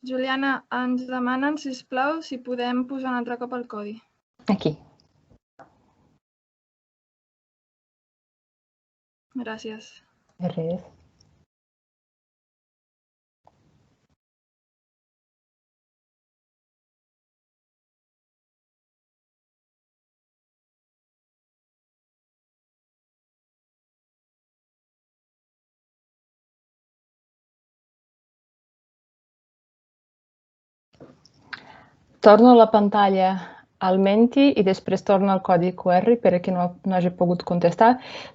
Juliana, ens demanen, sisplau, si podem posar un altre cop el codi. Aquí. Gràcies. De res. Torno la pantalla al Menti i després torno al codi QR per a qui no hagi pogut contestar.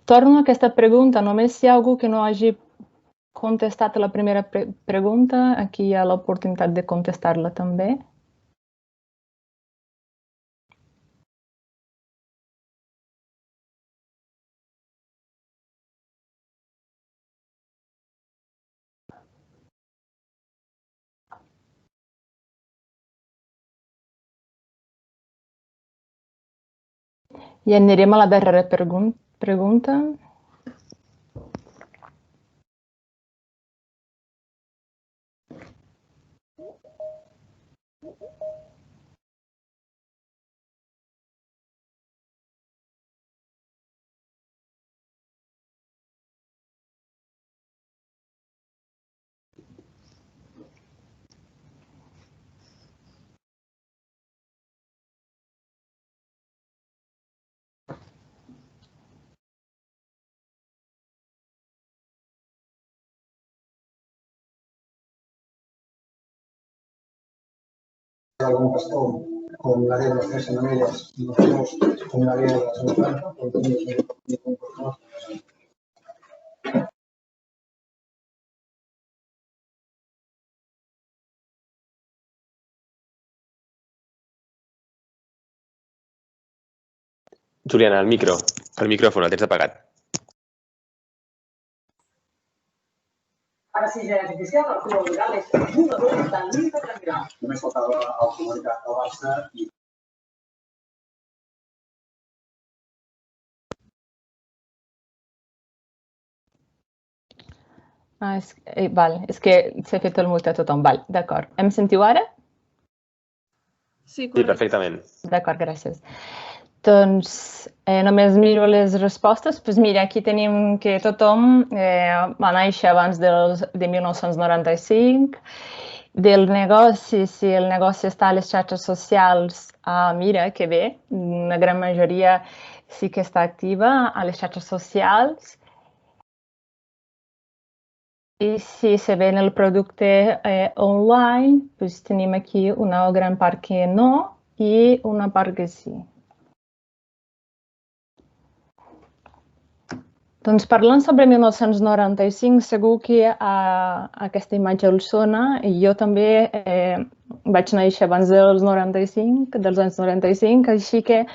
Torno a aquesta pregunta, només si hi ha algú que no hagi contestat la primera pregunta, aquí hi ha l'oportunitat de contestar-la també. I anirem a la darrera pregunta. Algún pastor con la de las tres semanas y nosotros con la de la semana, Juliana, el micròfon, el tens apagat. Ara sí, ja és oficial, el club legal és jugador del líder de Milà. només faltava el comunicat del Barça i És que s'ha fet el mute a tothom. D'acord. Em sentiu ara? Sí, Sí, perfectament. D'acord, gràcies. Doncs només miro les respostes. Doncs mira, aquí tenim que tothom va néixer abans de 1995. Del negoci, si el negoci està a les xarxes socials, mira, que bé, una gran majoria sí que està activa a les xarxes socials. I si se ven el producte online, doncs tenim aquí una gran part que no i una part que sí. Doncs parlant sobre 1995, segur que aquesta imatge us sona. Jo també vaig néixer abans dels anys 95, així que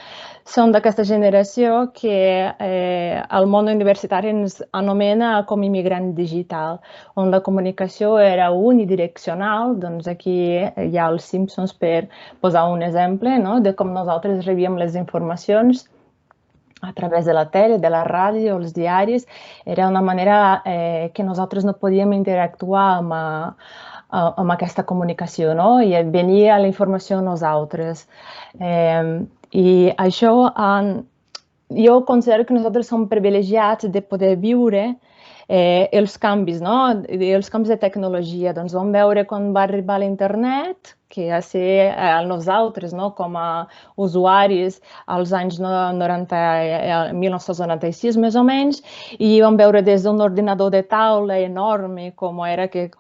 som d'aquesta generació que el món universitari ens anomena com immigrant digital, on la comunicació era unidireccional. Doncs aquí hi ha els Simpsons per posar un exemple de com nosaltres rebíem les informacions a través de la tele, de la ràdio, els diaris. Era una manera que nosaltres no podíem interactuar amb aquesta comunicació, i venia la informació a nosaltres. I això, jo considero que nosaltres som privilegiats de poder viure els canvis de tecnologia. Doncs vam veure quan va arribar l'internet, que va ser a nosaltres com a usuaris als anys 1996 més o menys, i vam veure des d'un ordinador de taula enorme, com era, que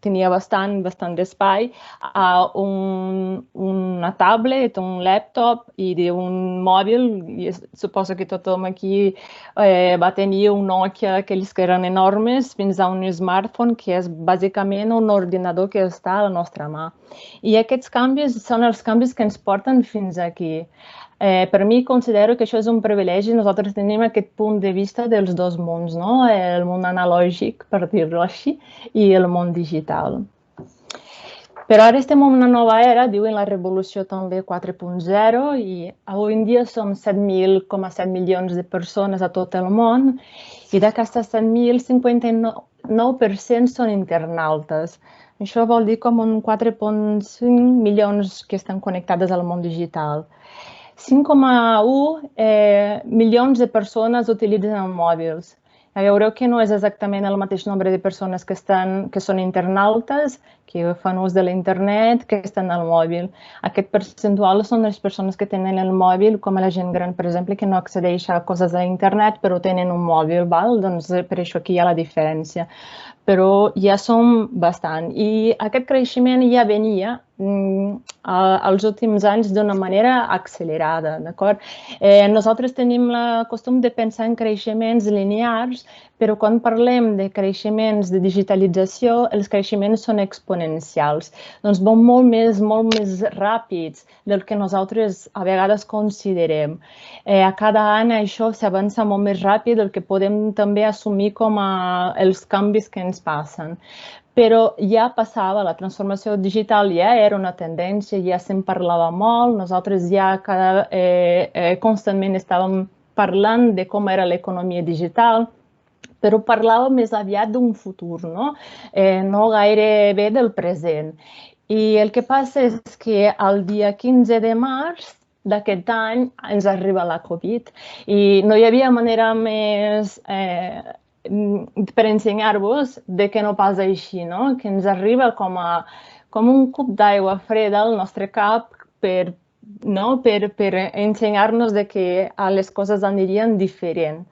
tenia bastant d'espai, a una tablet, un laptop i un mòbil. Suposo que tothom aquí va tenir un Nokia, aquells que eren enormes, fins a un smartphone, que és bàsicament un ordinador que està a la nostra mà. I aquests canvis són els canvis que ens porten fins aquí. Per mi, considero que això és un privilegi. Nosaltres tenim aquest punt de vista dels dos mons, el món analògic, per dir-ho així, i el món digital. Però ara estem en una nova era, diuen la revolució també 4.0, i avui en dia som 7.7 milions de persones a tot el món, i d'aquestes 7.000, 59% són internautes. Això vol dir com un 4,5 milions que estan connectades al món digital. 5,1 milions de persones utilitzen els mòbils. Ja veureu que no és exactament el mateix nombre de persones que són internautes, que fan ús de la internet, que estan al mòbil. Aquest percentual són les persones que tenen el mòbil, com la gent gran, per exemple, que no accedeix a coses a internet, però tenen un mòbil, doncs per això aquí hi ha la diferència. Però ja som bastant. I aquest creixement ja venia als últims anys d'una manera accelerada, d'acord? Nosaltres tenim el costum de pensar en creixements linears, però quan parlem de creixements de digitalització, els creixements són exponencials. Doncs van molt més ràpids del que nosaltres a vegades considerem. A cada any això s'avança molt més ràpid del que podem també assumir com els canvis que ens passen. Però ja passava, la transformació digital ja era una tendència, ja se'n parlava molt, nosaltres ja constantment estàvem parlant de com era l'economia digital, però parlàvem més aviat d'un futur, no gairebé del present. I el que passa és que el dia 15 de març d'aquest any ens arriba la Covid i no hi havia manera més per ensenyar-vos de que no passa així, que ens arriba com un cub d'aigua freda al nostre cap per ensenyar-nos que les coses anirien diferent.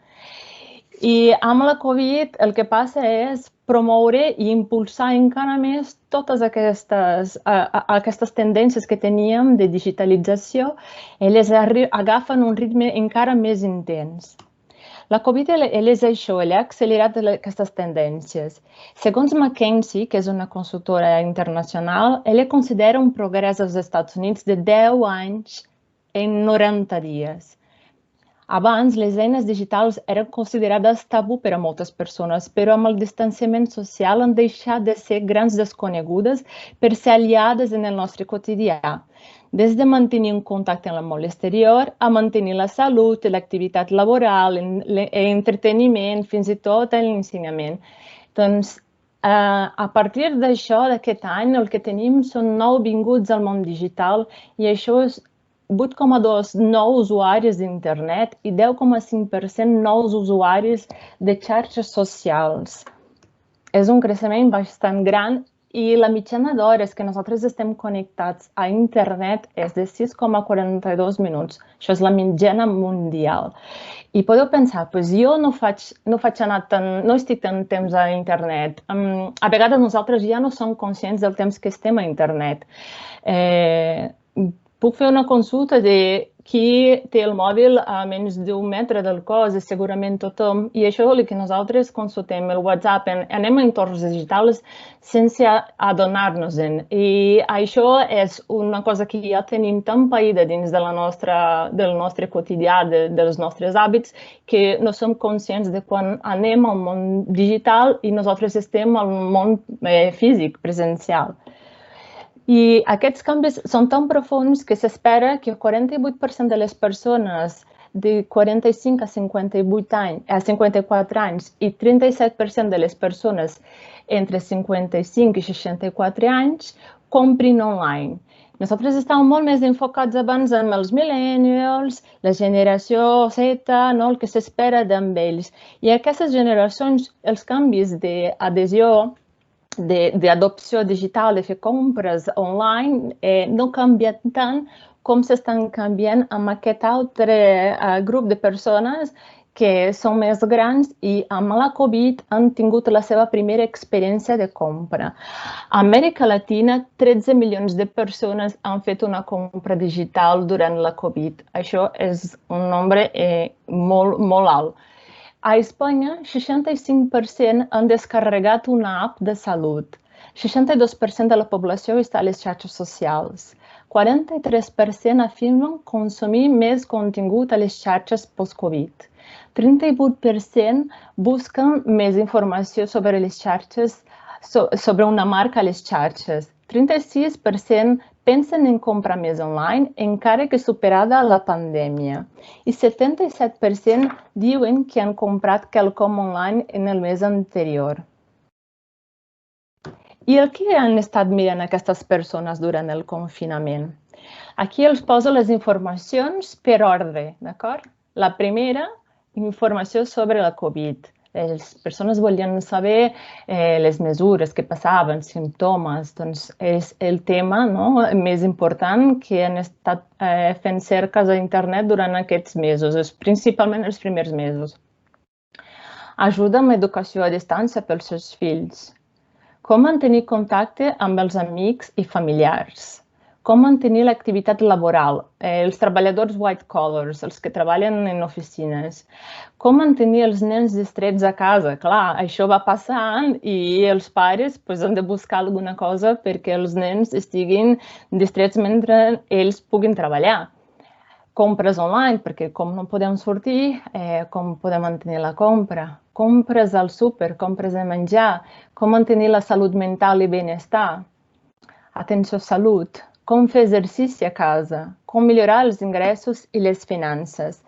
I amb la Covid el que passa és promoure i impulsar encara més totes aquestes tendències que teníem de digitalització, elles agafen un ritme encara més intens. La Covid és això, ha accelerat aquestes tendències. Segons McKinsey, que és una consultora internacional, ella considera un progrés als Estats Units de 10 anys en 90 dies. Abans, les eines digitals eren considerades tabú per a moltes persones, però amb el distanciament social han deixat de ser grans desconegudes per ser aliades en el nostre quotidià. Des de mantenir un contacte amb el món exterior, a mantenir la salut, l'activitat laboral, l'entreteniment, fins i tot l'ensenyament. Doncs, a partir d'això, d'aquest any, el que tenim són nouvinguts al món digital i això és 8,2 nous usuaris d'internet i 10,5% nous usuaris de xarxes socials. És un creixement bastant gran i la mitjana d'hores que nosaltres estem connectats a internet és de 6,42 minuts. Això és la mitjana mundial. I podeu pensar, jo no estic tant temps a internet. A vegades nosaltres ja no som conscients del temps que estem a internet. Puc fer una consulta de qui té el mòbil a menys d'un metre del cos, és segurament tothom, i això vol dir que nosaltres consultem el WhatsApp, anem a entorns digitals sense adonar-nos-en. I això és una cosa que ja tenim tan païda dins del nostre quotidià, dels nostres hàbits, que no som conscients de quan anem al món digital i nosaltres estem al món físic, presencial. I aquests canvis són tan profunds que s'espera que el 48% de les persones de 45 a 54 anys i 37% de les persones entre 55 i 64 anys comprin online. Nosaltres estàvem molt més enfocats abans amb els millennials, la generació Z, el que s'espera d'ells. I aquestes generacions, els canvis d'adhesió, d'adopció digital, de fer compres online, no canvien tant com s'estan canviant amb aquest altre grup de persones que són més grans i amb la Covid han tingut la seva primera experiència de compra. A Amèrica Latina, 13 milions de persones han fet una compra digital durant la Covid. Això és un nombre molt alt. A Espanya, 65% han descarregat una app de salut. 62% de la població està a les xarxes socials. 43% afirmen consumir més contingut a les xarxes post-Covid. 38% busquen més informació sobre les xarxes, sobre una marca a les xarxes. 36% pensen en comprar més online, encara que superada la pandèmia. I 77% diuen que han comprat quelcom online en el mes anterior. I el que han estat mirant aquestes persones durant el confinament? Aquí els poso les informacions per ordre, d'acord? La primera, informació sobre la Covid. Les persones volien saber les mesures que passaven, símptomes, doncs és el tema més important que han estat fent cerques a internet durant aquests mesos, principalment els primers mesos. Ajuda amb educació a distància pels seus fills. Com mantenir contacte amb els amics i familiars. Com mantenir l'activitat laboral, els treballadors white collars, els que treballen en oficines. Com mantenir els nens distrets a casa. Clar, això va passant i els pares han de buscar alguna cosa perquè els nens estiguin distrets mentre ells puguin treballar. Compres online, perquè com no podem sortir, com podem mantenir la compra. Compres al súper, compres de menjar. Com mantenir la salut mental i benestar. Atenció salut. Com fer exercici a casa, com millorar els ingressos i les finances.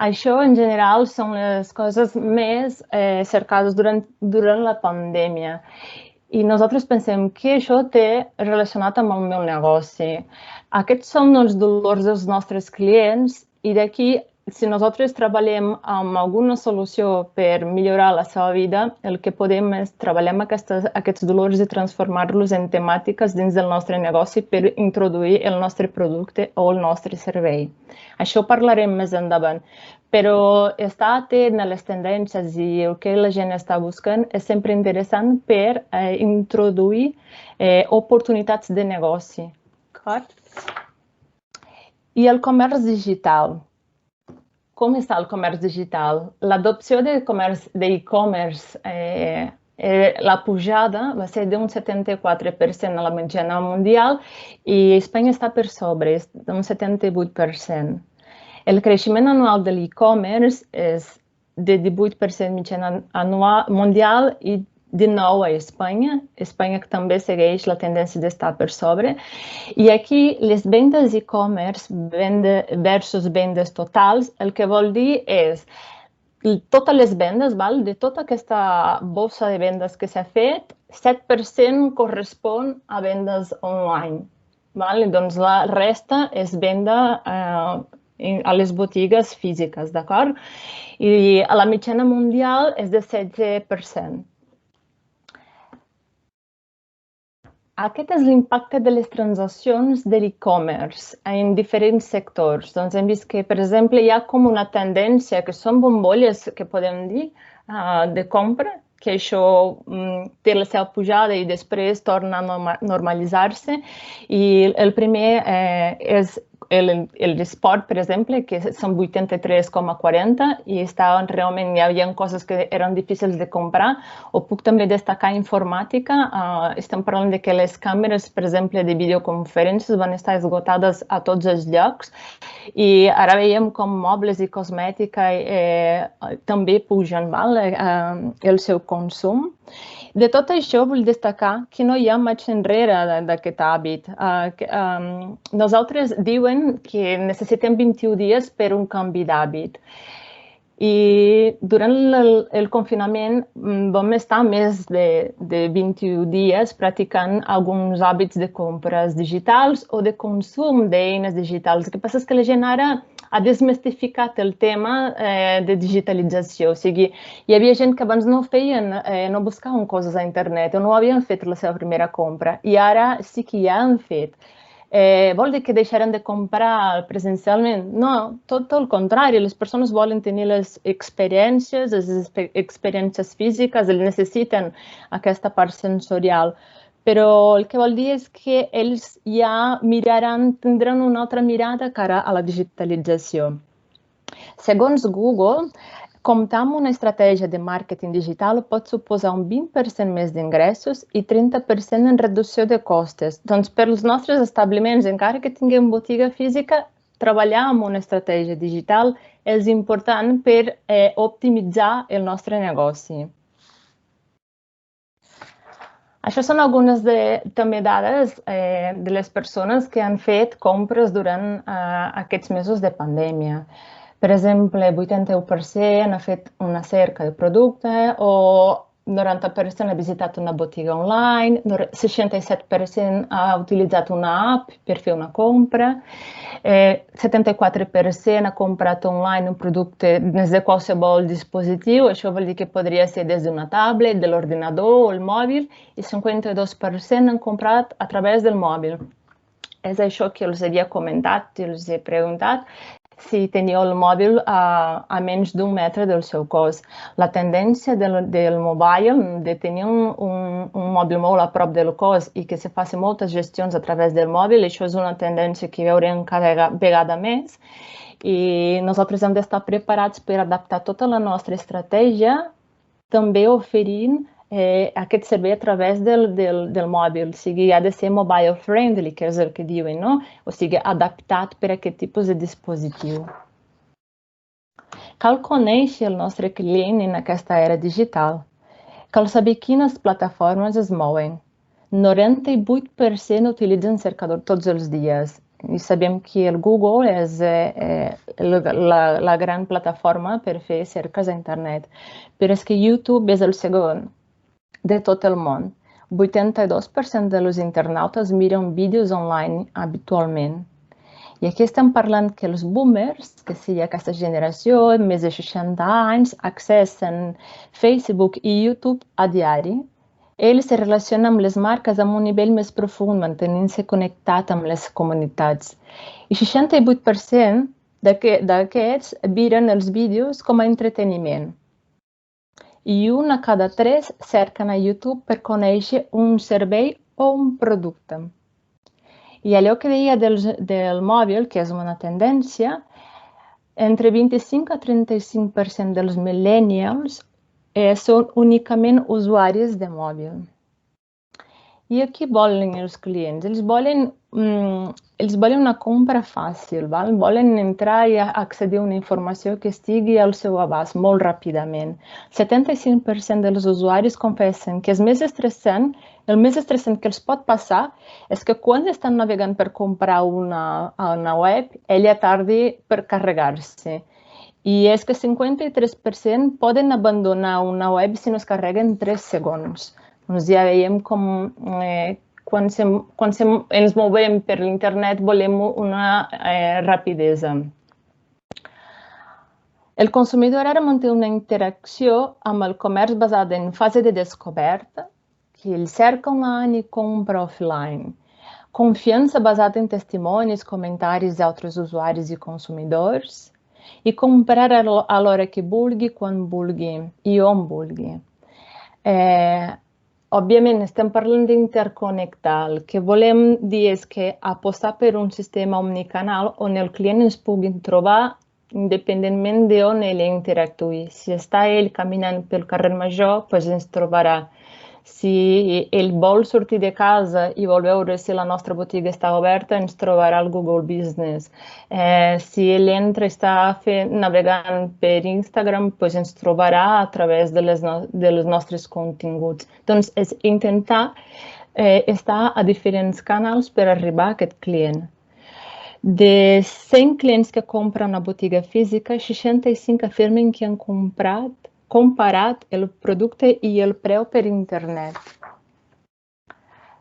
Això, en general, són les coses més cercades durant la pandèmia. I nosaltres pensem que això té relacionat amb el meu negoci. Aquests són els dolors dels nostres clients i d'aquí, si nosaltres treballem amb alguna solució per millorar la seva vida, el que podem és treballar amb aquests dolors i transformar-los en temàtiques dins del nostre negoci per introduir el nostre producte o el nostre servei. Això parlarem més endavant, però estar atent a les tendències i el que la gent està buscant és sempre interessant per introduir oportunitats de negoci. I el comerç digital. Com està el comerç digital? L'adopció de e-commerce, la pujada va ser d'un 74% a la mitjana mundial i Espanya està per sobre, d'un 78%. El creixement anual de l'e-commerce és de 18% mitjana anual mundial i 19% a Espanya. Espanya també segueix la tendència d'estar per sobre. I aquí les vendes e-commerce versus vendes totals, el que vol dir és totes les vendes, de tota aquesta bossa de vendes que s'ha fet, 7% correspon a vendes online. Doncs la resta és venda a les botigues físiques, d'acord? I a la mitjana mundial és de 16%. Aquest és l'impacte de les transaccions de l'e-commerce en diferents sectors. Doncs hem vist que, per exemple, hi ha com una tendència, que són bombolles, que podem dir, de compra, que això té la seva pujada i després torna a normalitzar-se. I el primer és l'esport, per exemple, que són 83,40 i realment hi havia coses que eren difícils de comprar. O puc també destacar informàtica. Estem parlant que les càmeres, per exemple, de videoconferències van estar esgotades a tots els llocs i ara veiem com mobles i cosmètica també pugen el seu consum. De tot això vull destacar que no hi ha marxa enrere d'aquest hàbit. Nosaltres diuen que necessitem 21 dies per un canvi d'hàbit. I durant el confinament vam estar més de 21 dies practicant alguns hàbits de compres digitals o de consum d'eines digitals. El que passa és que la gent ara ha desmistificat el tema de digitalització. O sigui, hi havia gent que abans no buscaven coses a internet o no havien fet la seva primera compra i ara sí que ja han fet. Vol dir que deixaran de comprar presencialment? No, tot el contrari. Les persones volen tenir les experiències físiques, necessiten aquesta part sensorial. Però el que vol dir és que ells ja tindran una altra mirada cara a la digitalització. Segons Google, comptar amb una estratègia de màrqueting digital pot suposar un 20% més d'ingressos i 30% en reducció de costes. Doncs per als nostres establiments, encara que tinguem botiga física, treballar amb una estratègia digital és important per optimitzar el nostre negoci. Això són algunes també dades de les persones que han fet compres durant aquests mesos de pandèmia. Per exemple, 81% ha fet una cerca de producte o 90% ha visitat una botiga online, 67% ha utilitzat una app per fer una compra, 74% ha comprat online un producte des de qualsevol dispositiu, això vol dir que podria ser des d'una tablet, de l'ordinador o el mòbil, i 52% han comprat a través del mòbil. És això que els havia comentat, els he preguntat si teniu el mòbil a menys d'un metre del seu cos. La tendència del mobile, de tenir un mòbil molt a prop del cos i que se facin moltes gestions a través del mòbil, això és una tendència que veurem cada vegada més i nosaltres hem d'estar preparats per adaptar tota la nostra estratègia, també oferint aquest servei a través del mòbil, o sigui, ha de ser mobile friendly, que és el que diuen, no? O sigui, adaptat per a aquest tipus de dispositiu. Cal conèixer el nostre client en aquesta era digital. Cal saber quines plataformes es mouen. 98% utilitzen cercador tots els dies. I sabem que el Google és la gran plataforma per fer cerques a internet. Però és que YouTube és el segon de tot el món. 82% dels internautes miren vídeos online habitualment. I aquí estem parlant que els boomers, que sigui aquesta generació, més de 60 anys, accessen Facebook i YouTube a diari. Ells se relacionen amb les marques amb un nivell més profund, mantenint-se connectat amb les comunitats. I 68% d'aquests miren els vídeos com a entreteniment. I un a cada 3 cerquen a YouTube per conèixer un servei o un producte. I allò que deia del mòbil, que és una tendència, entre 25 a 35% dels millennials són únicament usuaris de mòbil. I aquí volen els clients? Ells volen una compra fàcil, volen entrar i accedir a una informació que estigui al seu abast molt ràpidament. 75% dels usuaris confessen que el més estressant que els pot passar és que quan estan navegant per comprar una web, ella tardi per carregar-se. I és que 53% poden abandonar una web si no es carrega en 3 segons. Doncs ja veiem com quan ens movem per l'internet volem una rapidesa. El consumidor ara manté una interacció amb el comerç basada en fase de descoberta, que ell cerca online i compra offline. Confiança basada en testimonis, comentaris d'altres usuaris i consumidors. I comprar a l'hora que vulgui, quan vulgui i on vulgui. Òbviament, estem parlant d'interconnectar. El que volem dir és que apostar per un sistema omnicanal on el client ens pugui trobar independentment d'on ell interactuï. Si està ell caminant pel carrer Major, doncs ens trobarà. Si ell vol sortir de casa i vol veure si la nostra botiga està oberta, ens trobarà al Google Business. Si ell entra i està navegant per Instagram, doncs ens trobarà a través dels nostres continguts. Doncs és intentar estar a diferents canals per arribar a aquest client. De 100 clients que compren una botiga física, 65 afirmen que han comparat el producte i el preu per internet.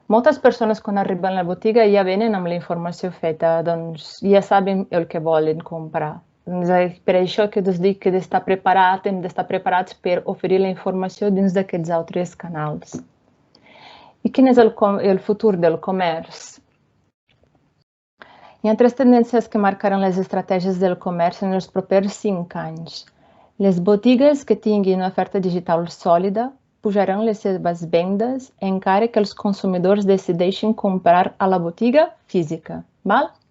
Moltes persones quan arriben a la botiga ja venen amb la informació feta, doncs ja saben el que volen comprar. Per això que us dic que hem d'estar preparats per oferir la informació dins d'aquests altres canals. I quin és el futur del comerç? Hi ha 3 tendències que marcaran les estratègies del comerç en els propers 5 anys. Les botigues que tinguin una oferta digital sòlida pujaran les seves vendes encara que els consumidors decideixin comprar a la botiga física.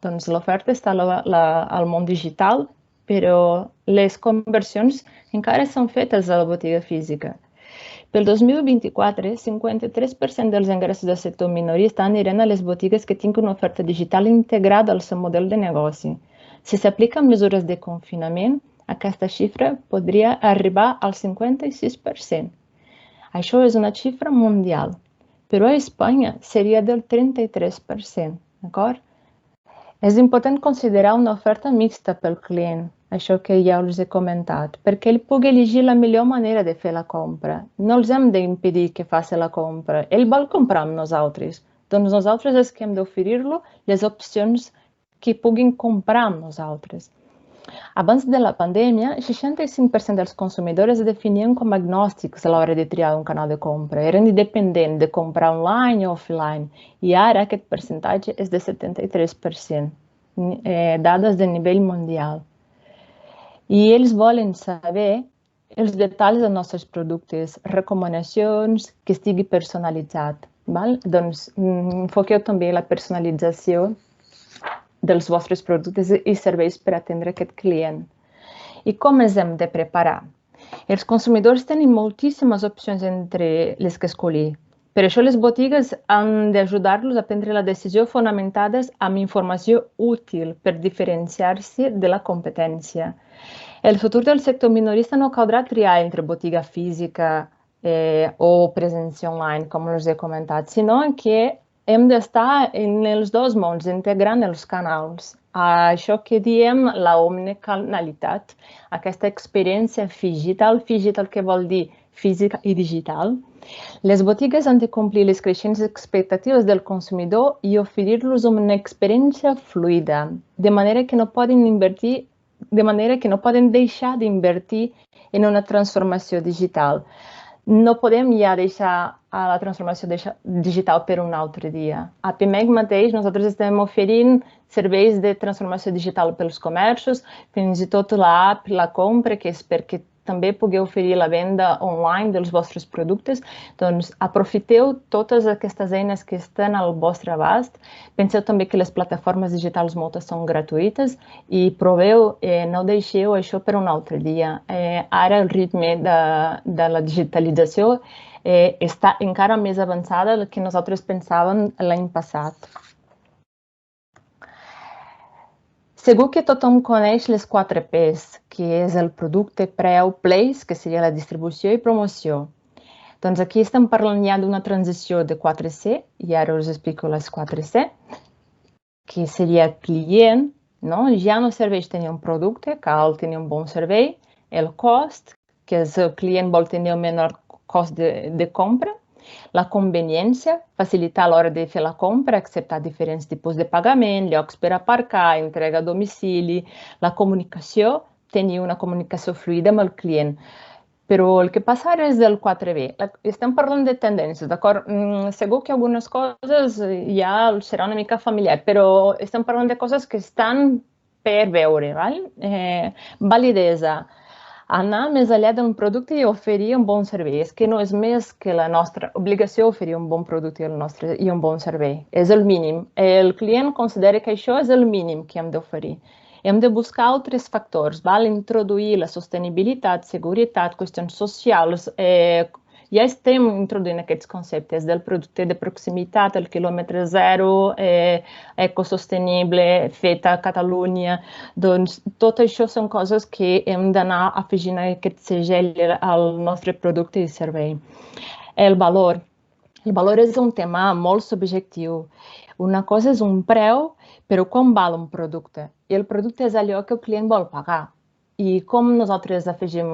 Doncs l'oferta està al món digital, però les conversions encara són fetes a la botiga física. Pel 2024, 53% dels ingressos del sector minorista aniran a les botigues que tinguin una oferta digital integrada al seu model de negoci. Si s'apliquen mesures de confinament, aquesta xifra podria arribar al 56%. Això és una xifra mundial, però a Espanya seria del 33%, d'acord? És important considerar una oferta mixta pel client. això que ja us he comentat, perquè ell pugui elegir la millor manera de fer la compra. No els hem d'impedir que faci la compra. Ell vol comprar amb nosaltres. Doncs nosaltres és que hem d'oferir-lo les opcions que puguin comprar amb nosaltres. Abans de la pandèmia, 65% dels consumidors es definien com agnòstics a l'hora de triar un canal de compra. Eren independents de comprar online o offline. I ara aquest percentatge és de 73%, dades de nivell mundial. I ells volen saber els detalls dels nostres productes, recomanacions, que estigui personalitzat. Doncs enfoqueu també la personalització dels vostres productes i serveis per atendre aquest client. I com ens hem de preparar? Els consumidors tenen moltíssimes opcions entre les que escollir. Per això les botigues han d'ajudar-los a prendre la decisió fonamentades amb informació útil per diferenciar-se de la competència. El futur del sector minorista no caldrà triar entre botiga física o presència online, com us he comentat, sinó que hem d'estar en els dos mons, integrant els canals. Això que diem la omnicanalitat, aquesta experiència digital que vol dir física i digital. Les botigues han de complir les creixents expectatives del consumidor i oferir-los una experiència fluida, de manera que no poden deixar d'invertir en una transformació digital. No podem ja deixar la transformació digital per un altre dia. A PIMEC mateix nosaltres estem oferint serveis de transformació digital pels comerços, fins i tot l'app, la compra, que és perquè també pugueu oferir la venda online dels vostres productes. Doncs aprofiteu totes aquestes eines que estan al vostre abast. Penseu també que les plataformes digitals moltes són gratuïtes i proveu, no deixeu això per un altre dia. Ara el ritme de la digitalització està encara més avançada del que nosaltres pensàvem l'any passat. Segur que tothom coneix les 4 P's, que és el producte, preu, place, que seria la distribució i promoció. Doncs aquí estem parlant ja d'una transició de 4C, i ara us explico les 4C, que seria client, ja no serveix tenir un producte, cal tenir un bon servei, el cost, que és el client vol tenir el menor cost de compra, la conveniència, facilitar a l'hora de fer la compra, acceptar diferents tipus de pagament, llocs per aparcar, entrega a domicili, la comunicació, tenir una comunicació fluida amb el client. Però el que passa ara és del 4B. Estem parlant de tendències, d'acord? Segur que algunes coses ja serà una mica familiar, però estem parlant de coses que estan per veure, validesa. Anar més enllà d'un producte i oferir un bon servei. És que no és més que la nostra obligació oferir un bon producte i un bon servei. És el mínim. El client considera que això és el mínim que hem d'oferir. Hem de buscar altres factors, introduir la sostenibilitat, seguretat, qüestions socials. Ja estem introduint aquests conceptes del producte de proximitat, el quilòmetre zero, ecosostenible, fet a Catalunya. Doncs tot això són coses que hem d'anar afegint a aquest segell al nostre producte i servei. El valor. El valor és un tema molt subjectiu. Una cosa és un preu, però quan val un producte? I el producte és allò que el client vol pagar. I com nosaltres afegim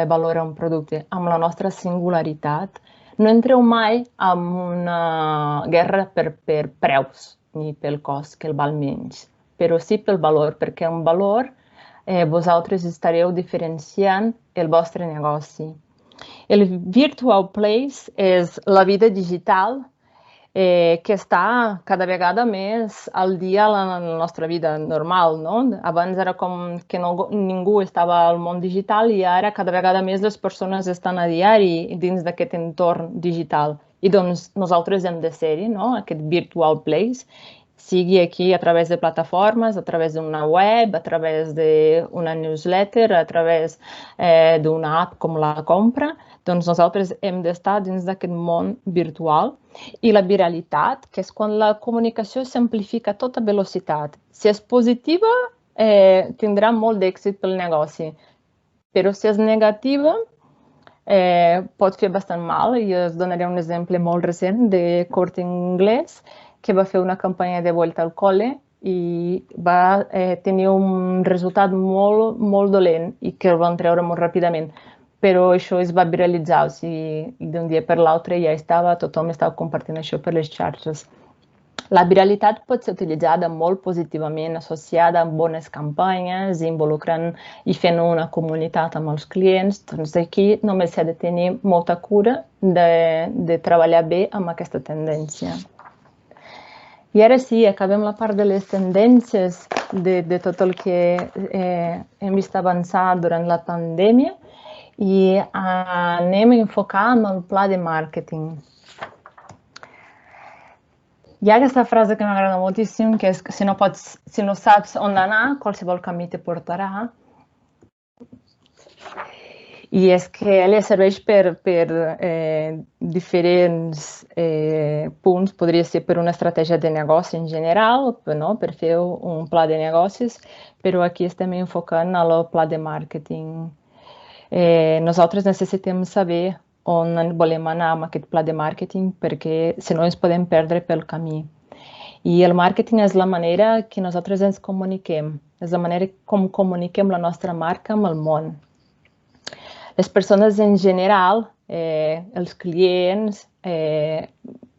valor a un producte? Amb la nostra singularitat. No entreu mai en una guerra per preus, ni pel cost, que el val menys, però sí pel valor, perquè amb valor vosaltres estareu diferenciant el vostre negoci. El Virtual Place és la vida digital que està cada vegada més al dia a la nostra vida normal. Abans era com que ningú estava al món digital i ara cada vegada més les persones estan a diari dins d'aquest entorn digital. I doncs nosaltres hem de ser-hi, aquest Virtual Place, sigui aquí a través de plataformes, a través d'una web, a través d'una newsletter, a través d'una app com la compra. Doncs nosaltres hem d'estar dins d'aquest món virtual. I la viralitat, que és quan la comunicació s'amplifica a tota velocitat. Si és positiva, tindrà molt d'èxit pel negoci. Però si és negativa, pot fer bastant mal. I us donaré un exemple molt recent de Corte Inglés, que va fer una campanya de vuelta al cole i va tenir un resultat molt dolent i que el van treure molt ràpidament. Però això es va viralitzar, o sigui, d'un dia per l'altre ja tothom estava compartint això per les xarxes. La viralitat pot ser utilitzada molt positivament, associada amb bones campanyes, involucrant i fent una comunitat amb els clients. Doncs aquí només s'ha de tenir molta cura de treballar bé amb aquesta tendència. I ara sí, acabem la part de les tendències de tot el que hem vist avançar durant la pandèmia i anem a enfocar en el pla de màrqueting. Hi ha aquesta frase que m'agrada moltíssim, que és que si no saps on anar, qualsevol camí te portarà. I és que ella serveix per diferents punts. Podria ser per una estratègia de negoci en general, per fer un pla de negocis, però aquí estem enfocant en el pla de màrqueting. Nosaltres necessitem saber on volem anar amb aquest pla de màrqueting, perquè si no ens podem perdre pel camí. I el màrqueting és la manera que nosaltres ens comuniquem, és la manera com comuniquem la nostra marca amb el món. Les persones en general, els clients,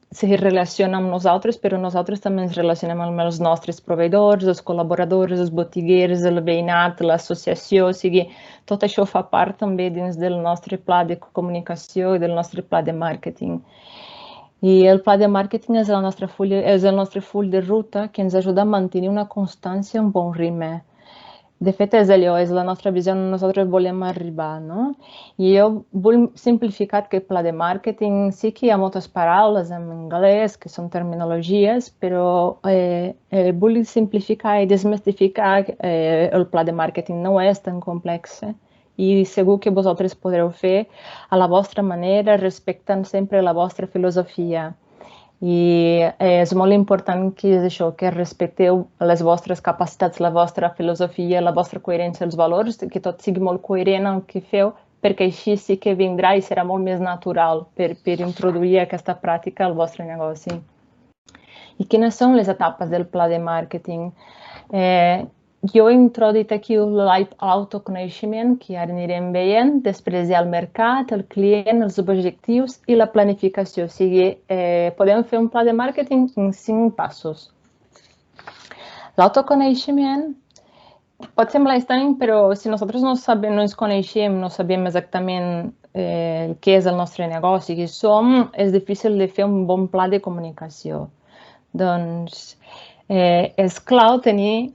se relacionen amb nosaltres, però nosaltres també ens relacionem amb els nostres proveïdors, els col·laboradors, els botiguers, el veïnat, l'associació, o sigui, tot això fa part també dins del nostre pla de comunicació i del nostre pla de màrqueting. I el pla de màrqueting és el nostre full de ruta que ens ajuda a mantenir una constància, un bon ritme. De fet, és allò, és la nostra visió on nosaltres volem arribar, no? I jo vull simplificar aquest pla de màrqueting. Sí que hi ha moltes paraules en anglès, que són terminologies, però vull simplificar i desmistificar el pla de màrqueting. No és tan complex i segur que vosaltres podreu fer a la vostra manera, respectant sempre la vostra filosofia. I és molt important que respecteu les vostres capacitats, la vostra filosofia, la vostra coherència, els valors, que tot sigui molt coherent amb el que feu, perquè així sí que vindrà i serà molt més natural per introduir aquesta pràctica al vostre negoci. I quines són les etapes del pla de màrqueting? Jo he introduït aquí l'autoconeixement, que ara anirem veient, després hi ha el mercat, el client, els objectius i la planificació. O sigui, podem fer un pla de màrqueting en 5 passos. L'autoconeixement pot semblar estrany, però si nosaltres no ens coneixem, no sabem exactament què és el nostre negoci, qui som, és difícil de fer un bon pla de comunicació. Doncs és clau tenir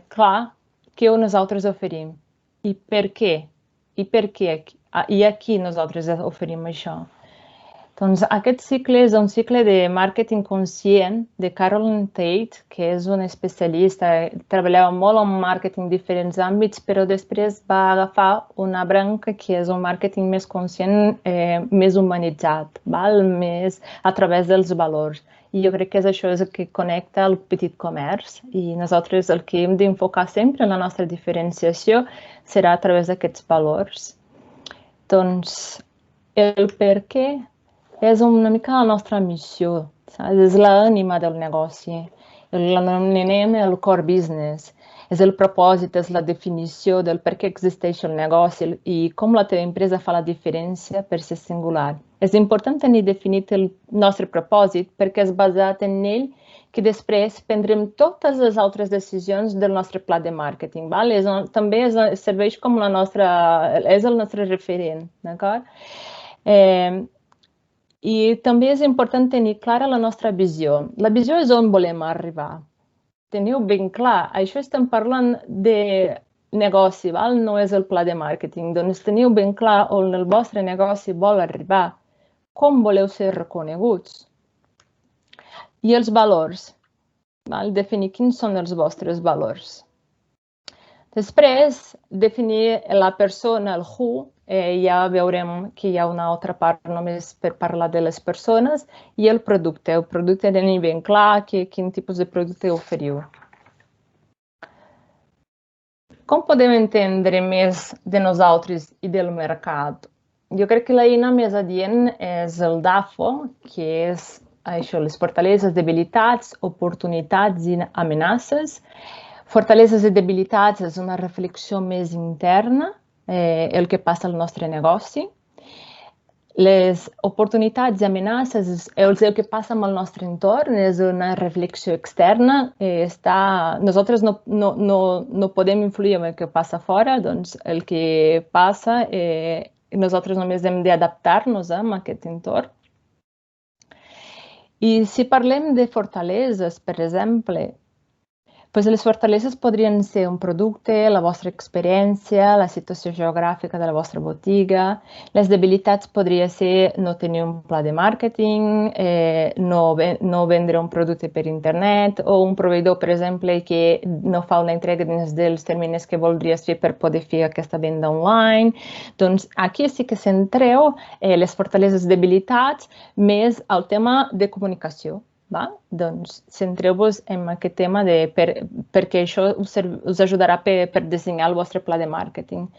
clar què nosaltres oferim i per què, i a qui nosaltres oferim això. Doncs aquest cicle és un cicle de màrqueting conscient de Carolyn Tate, que és una especialista, treballava molt en màrqueting en diferents àmbits, però després va agafar una branca que és un màrqueting més conscient, més humanitzat, més a través dels valors. I jo crec que això és el que connecta el petit comerç i nosaltres el que hem d'enfocar sempre en la nostra diferenciació serà a través d'aquests valors. Doncs el per què és una mica la nostra missió, és l'ànima del negoci, l'anomenem el core business, és el propòsit, és la definició del per què existeix el negoci i com la teva empresa fa la diferència per ser singular. És important tenir definit el nostre propòsit perquè és basat en ell que després prendrem totes les altres decisions del nostre pla de màrqueting. També serveix com el nostre referent, d'acord? I també és important tenir clara la nostra visió. La visió és on volem arribar. Teniu ben clar, això estem parlant de negoci, no és el pla de màrqueting. Doncs teniu ben clar on el vostre negoci vol arribar, com voleu ser reconeguts. I els valors, definir quins són els vostres valors. Després, definir la persona, el who, ja veurem que hi ha una altra part només per parlar de les persones, i el producte. El producte tenim ben clar quin tipus de producte oferiu. Com podem entendre més de nosaltres i del mercat? Jo crec que l'eina més adient és el DAFO, que és això, les fortaleses, debilitats, oportunitats i amenaces. Fortaleses i debilitats és una reflexió més interna, el que passa al nostre negoci. Les oportunitats i amenaces és el que passa amb el nostre entorn, és una reflexió externa. Nosaltres no podem influir en el que passa fora, doncs el que passa, nosaltres només hem d'adaptar-nos a aquest entorn. I si parlem de fortaleses, per exemple, les fortaleses podrien ser un producte, la vostra experiència, la situació geogràfica de la vostra botiga. Les debilitats podria ser no tenir un pla de màrqueting, no vendre un producte per internet, o un proveïdor, per exemple, que no fa una entrega dins dels terminis que voldries fer per poder fer aquesta venda online. Doncs aquí sí que centreu les fortaleses i debilitats més al tema de comunicació. Doncs centreu-vos en aquest tema perquè això us ajudarà per dissenyar el vostre pla de màrqueting.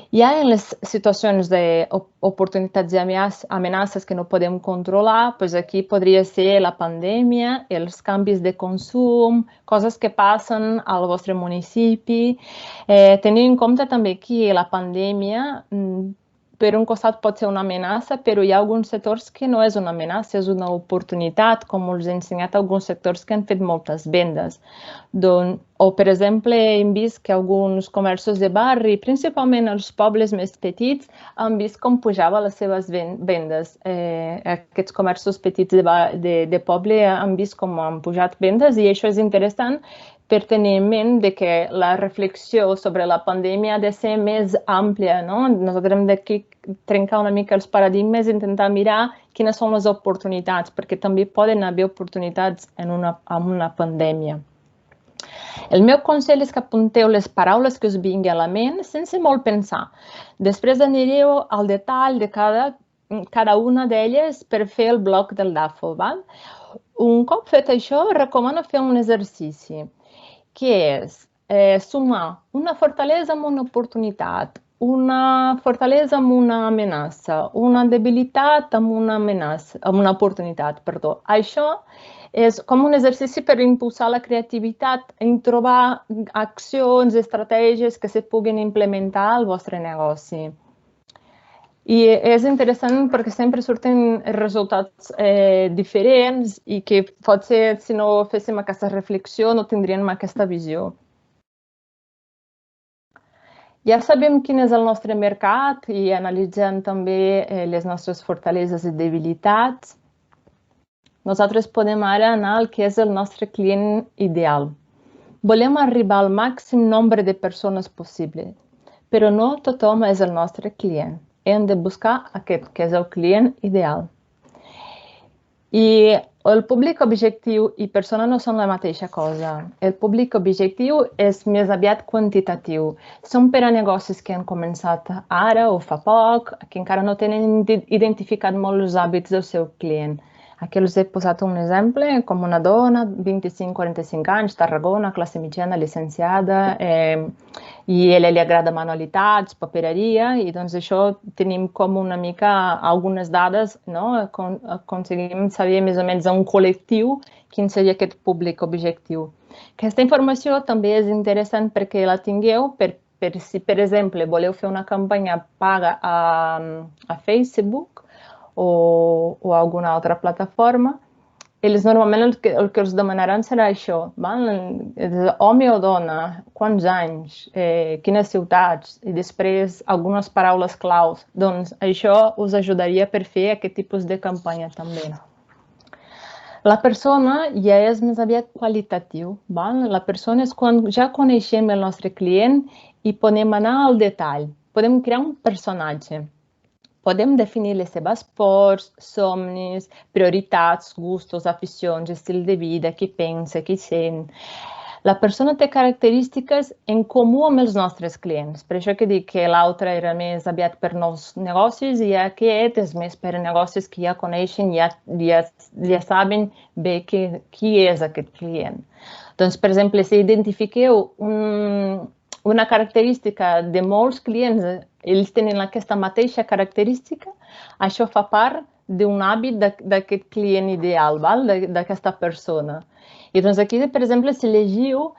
Ja en les situacions d'oportunitats i amenaces que no podem controlar, aquí podria ser la pandèmia, els canvis de consum, coses que passen al vostre municipi. Teniu en compte també que la pandèmia, per un costat pot ser una amenaça, però hi ha alguns sectors que no és una amenaça, és una oportunitat, com us he ensenyat alguns sectors que han fet moltes vendes. O, per exemple, hem vist que alguns comerços de barri, principalment els pobles més petits, han vist com pujava les seves vendes. Aquests comerços petits de poble han vist com han pujat vendes i això és interessant per tenir en ment que la reflexió sobre la pandèmia ha de ser més àmplia. Nosaltres hem de trencar una mica els paradigmes i intentar mirar quines són les oportunitats, perquè també poden haver oportunitats en una pandèmia. El meu consell és que apunteu les paraules que us vingui a la ment sense molt pensar. Després anireu al detall de cada una d'elles per fer el bloc del DAFO. Un cop fet això, recomano fer un exercici, que és sumar una fortalesa amb una oportunitat, una fortalesa amb una amenaça, una debilitat amb una oportunitat. Això és com un exercici per impulsar la creativitat en trobar accions, estratègies que se puguin implementar al vostre negoci. I és interessant perquè sempre surten resultats diferents i que potser si no féssim aquesta reflexió no tindríem aquesta visió. Ja sabem quin és el nostre mercat i analitzem també les nostres fortaleses i debilitats. Nosaltres podem ara anar al que és el nostre client ideal. Volem arribar al màxim nombre de persones possible, però no tothom és el nostre client. Hem de buscar aquest que és el client ideal. I el públic objectiu i persona no són la mateixa cosa. El públic objectiu és més aviat quantitatiu. Són per a negocis que han començat ara o fa poc, que encara no tenen identificat molt els hàbits del seu client. Aquí els he posat un exemple, com una dona, 25-45 anys, Tarragona, classe mitjana, llicenciada, i a ella li agrada manualitats, papereria, i doncs això tenim com una mica algunes dades, aconseguim saber més o menys un col·lectiu quin seria aquest públic objectiu. Aquesta informació també és interessant perquè la tingueu si, per exemple, voleu fer una campanya paga a Facebook, o alguna altra plataforma, ells normalment el que us demanaran serà això, home o dona, quants anys, quines ciutats, i després algunes paraules claus. Doncs això us ajudaria per fer aquest tipus de campanya també. La persona ja és més aviat qualitatiu. La persona és quan ja coneixem el nostre client i podem anar al detall. Podem crear un personatge. Podem definir les seves pors, somnis, prioritats, gustos, aficions, estil de vida, què pensa, què sent. La persona té característiques en comú amb els nostres clients. Per això que dic que l'altre era més aviat per nous negocis i aquest és més per a negocis que ja coneixen, ja saben bé qui és aquest client. Doncs, per exemple, si identifiqueu una característica de molts clients, ells tenen aquesta mateixa característica, això fa part d'un hàbit d'aquest client ideal, d'aquesta persona. I doncs aquí, per exemple, si llegiu,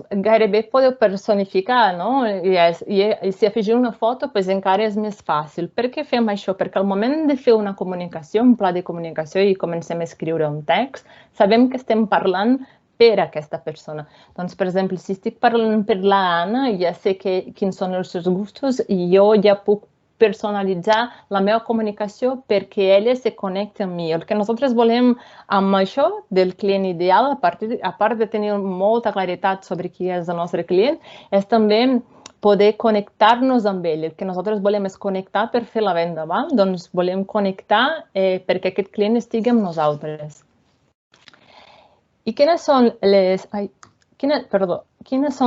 gairebé podeu personificar, no? I si afegiu una foto, encara és més fàcil. Per què fem això? Perquè al moment de fer una comunicació, un pla de comunicació i comencem a escriure un text, sabem que estem parlant per aquesta persona. Doncs, per exemple, si estic parlant per l'Anna, ja sé quins són els seus gustos i jo ja puc personalitzar la meva comunicació perquè ella se connecti amb mi. El que nosaltres volem amb això del client ideal, a part de tenir molta claretat sobre qui és el nostre client, és també poder connectar-nos amb ell. El que nosaltres volem és connectar per fer la venda, val? Doncs volem connectar perquè aquest client estigui amb nosaltres. I quines són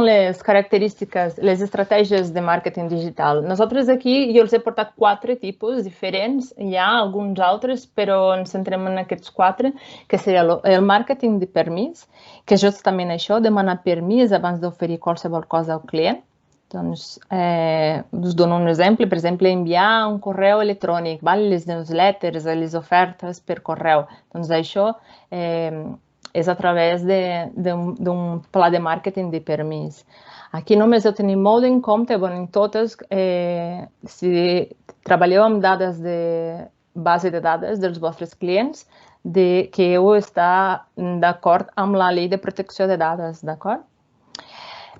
les característiques, les estratègies de màrqueting digital? Nosaltres aquí, jo els he portat 4 tipus diferents, hi ha alguns altres, però ens centrem en aquests 4, que seria el màrqueting de permís, que és justament això, demanar permís abans d'oferir qualsevol cosa al client. Doncs us dono un exemple, per exemple, enviar un correu electrònic, les newsletters, les ofertes per correu. Doncs això és a través d'un pla de màrqueting de permís. Aquí només heu de tenir molt en compte, en totes, si treballeu amb dades de base de dades dels vostres clients, que heu d'estar d'acord amb la llei de protecció de dades, d'acord?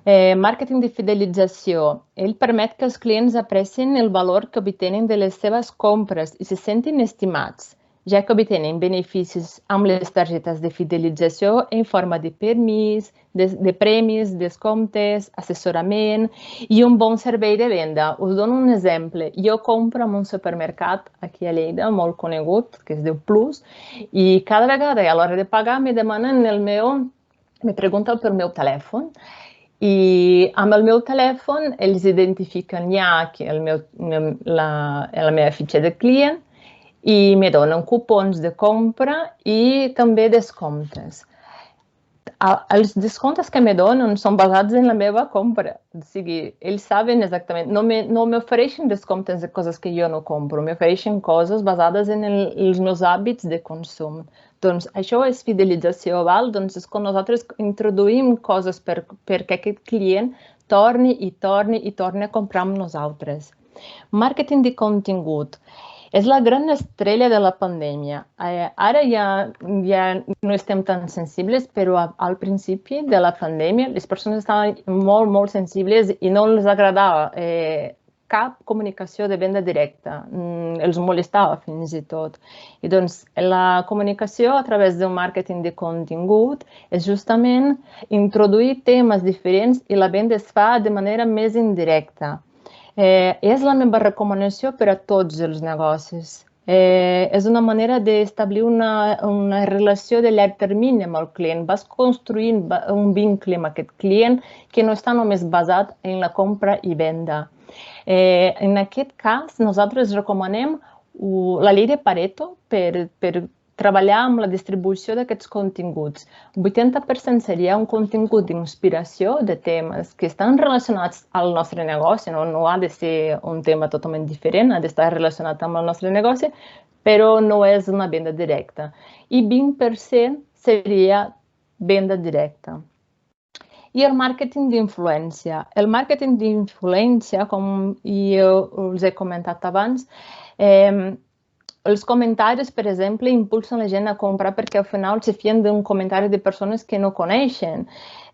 Màrqueting de fidelització. Ell permet que els clients aprecien el valor que obtenen de les seves compres i se sentin estimats, ja que obtenen beneficis amb les targetes de fidelització en forma de permís, de premis, descomptes, assessorament i un bon servei de venda. Us dono un exemple. Jo compro en un supermercat aquí a Lleida, molt conegut, que es diu Plus, i cada vegada a l'hora de pagar me demanen me pregunten pel meu telèfon. I amb el meu telèfon ells identifiquen ja la meva fitxa de client i me donen cupons de compra i també descomptes. Els descomptes que me donen són basats en la meva compra. O sigui, ells saben exactament. No m'ofereixen descomptes de coses que jo no compro, m'ofereixen coses basades en els meus hàbits de consum. Doncs això és fidelització, val? Doncs és quan nosaltres introduïm coses perquè aquest client torni a comprar amb nosaltres. Màrqueting de contingut. És la gran estrella de la pandèmia. Ara ja no estem tan sensibles, però al principi de la pandèmia les persones estaven molt sensibles i no els agradava cap comunicació de venda directa. Els molestava fins i tot. I doncs la comunicació a través d'un màrqueting de contingut és justament introduir temes diferents i la venda es fa de manera més indirecta. És la meva recomanació per a tots els negocis. És una manera d'establir una relació de llarg termini amb el client. Vas construint un vincle amb aquest client que no està només basat en la compra i venda. En aquest cas, nosaltres recomanem la llei de Pareto per treballar amb la distribució d'aquests continguts. 80% seria un contingut d'inspiració de temes que estan relacionats al nostre negoci, no ha de ser un tema totalment diferent, ha d'estar relacionat amb el nostre negoci, però no és una venda directa. I 20% seria venda directa. I el màrqueting d'influència. El màrqueting d'influència, com jo us he comentat abans, els comentaris, per exemple, impulsen la gent a comprar perquè al final se fien d'un comentari de persones que no coneixen.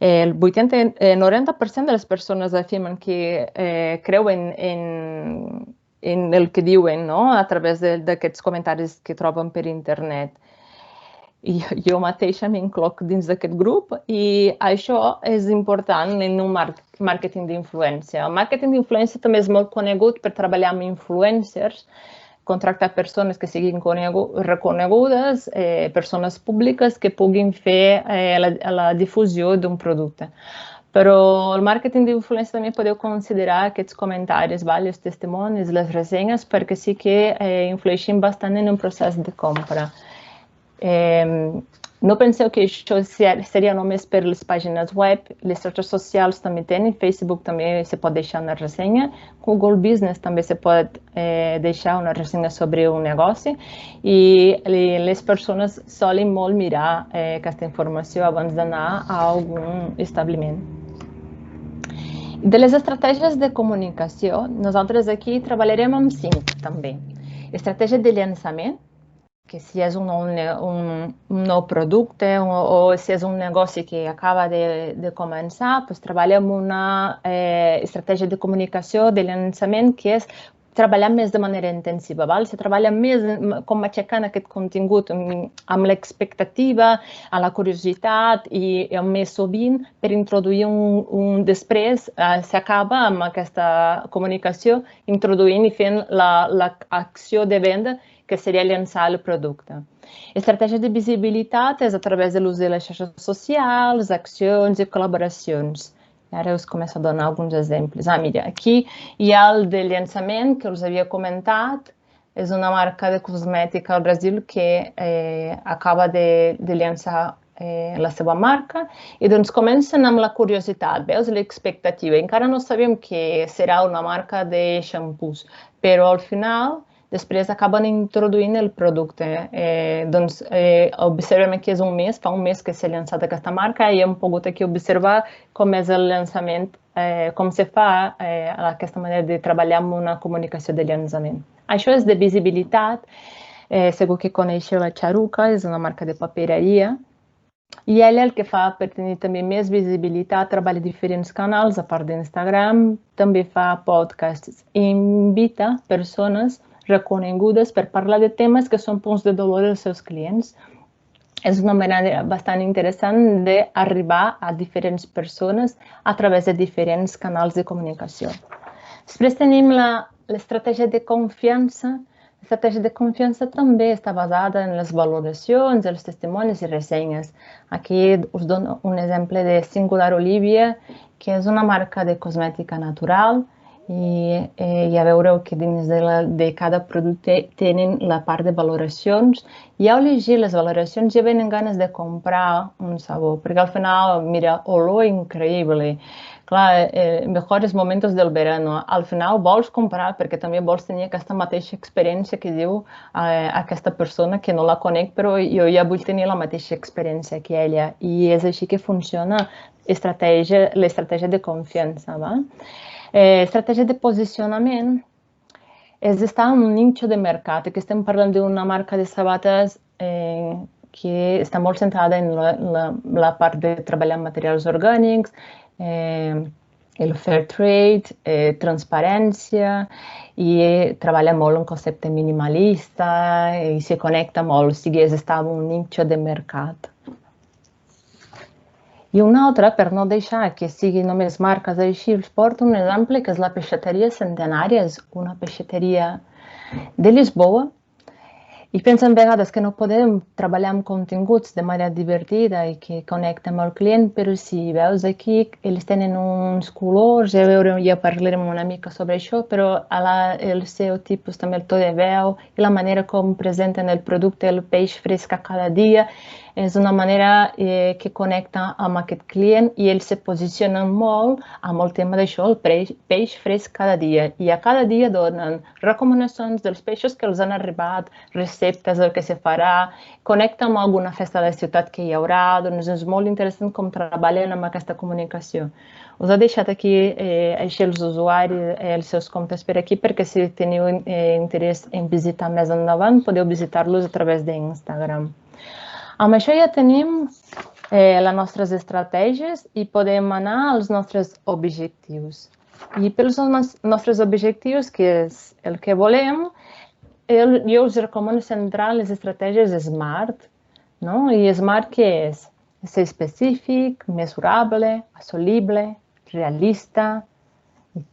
El 90% de les persones afirmen que creuen en el que diuen a través d'aquests comentaris que troben per internet. I jo mateixa m'incloc dins d'aquest grup i això és important en un màrqueting d'influència. El màrqueting d'influència també és molt conegut per treballar amb influencers, contractar persones que siguin reconegudes, persones públiques que puguin fer la difusió d'un producte. Però el màrqueting d'influència també podeu considerar aquests comentaris, els testimonis, les ressenyes, perquè sí que influeixen bastant en un procés de compra. No penseu que això seria només per les pàgines web, les xarxes socials també tenen, Facebook també se pot deixar una ressenya, Google Business també se pot deixar una ressenya sobre un negoci i les persones solen molt mirar aquesta informació abans d'anar a algun establiment. De les estratègies de comunicació, nosaltres aquí treballarem amb 5 també. Estratègia de llançament, que si és un nou producte o si és un negoci que acaba de començar, doncs treballa amb una estratègia de comunicació de llançament que és treballar més de manera intensiva. Se treballa més com aixecant aquest contingut amb l'expectativa, a la curiositat i més sovint per introduir després, s'acaba amb aquesta comunicació introduint i fent l'acció de venda que seria llançar el producte. Estratègia de visibilitat és a través de l'ús de les xarxes socials, accions i col·laboracions. Ara us començo a donar alguns exemples. Mira, aquí hi ha el de llançament que us havia comentat. És una marca de cosmètica al Brasil que acaba de llançar la seva marca i doncs comencen amb la curiositat, veus, l'expectativa. Encara no sabem que serà una marca de xampús, però al final després acaben introduint el producte. Doncs observem que és un mes, fa un mes que s'ha llançat aquesta marca i hem pogut aquí observar com és el llançament, com se fa aquesta manera de treballar amb una comunicació de llançament. Això és de visibilitat, segur que coneixeu la Charuca, és una marca de papereria. I ella el que fa per tenir també més visibilitat, treballa diferents canals, a part d'Instagram, també fa podcasts i invita persones reconegudes per parlar de temes que són punts de dolor dels seus clients. És una manera bastant interessant d'arribar a diferents persones a través de diferents canals de comunicació. Després tenim l'estratègia de confiança. L'estratègia de confiança també està basada en les valoracions, els testimonis i ressenyes. Aquí us dono un exemple de Singular Olivia, que és una marca de cosmètica natural, i ja veureu que dins de cada producte tenen la part de valoracions. I al llegir les valoracions ja venen ganes de comprar un sabó, perquè al final, mira, olor increïble. Clar, mejores momentos del verano. Al final vols comprar perquè també vols tenir aquesta mateixa experiència que diu aquesta persona que no la conec, però jo ja vull tenir la mateixa experiència que ella. I és així que funciona l'estratègia de confiança. Estratègia de posicionament és estar en un nicho de mercat. Aquí estem parlant d'una marca de sabates que està molt centrada en la part de treballar amb materials orgànics, el fair trade, transparència, i treballa molt en concepte minimalista i se connecta molt, o sigui, és estar en un nicho de mercat. I una altra, per no deixar que sigui només marques així, us porto un exemple que és la Peixateria Centenària, és una peixateria de Lisboa. I pensen vegades que no podem treballar amb continguts de manera divertida i que connecten amb el client, però si veus aquí, ells tenen uns colors, ja parlarem una mica sobre això, però el seu tipus també, el to de veu i la manera com presenten el producte, el peix fresc a cada dia, és una manera que connecta amb aquest client i ells se posicionen molt amb el tema d'això, el peix fresc cada dia. I a cada dia donen recomanacions dels peixos que els han arribat, receptes del que se farà, connecta amb alguna festa de la ciutat que hi haurà, doncs és molt interessant com treballen amb aquesta comunicació. Us he deixat aquí així els usuaris, els seus comptes per aquí, perquè si teniu interès en visitar més endavant, podeu visitar-los a través d'Instagram. Amb això ja tenim les nostres estratègies i podem anar als nostres objectius. I pels nostres objectius, que és el que volem, jo us recomano centrar les estratègies SMART. I SMART què és? Ser específic, mesurable, assolible, realista,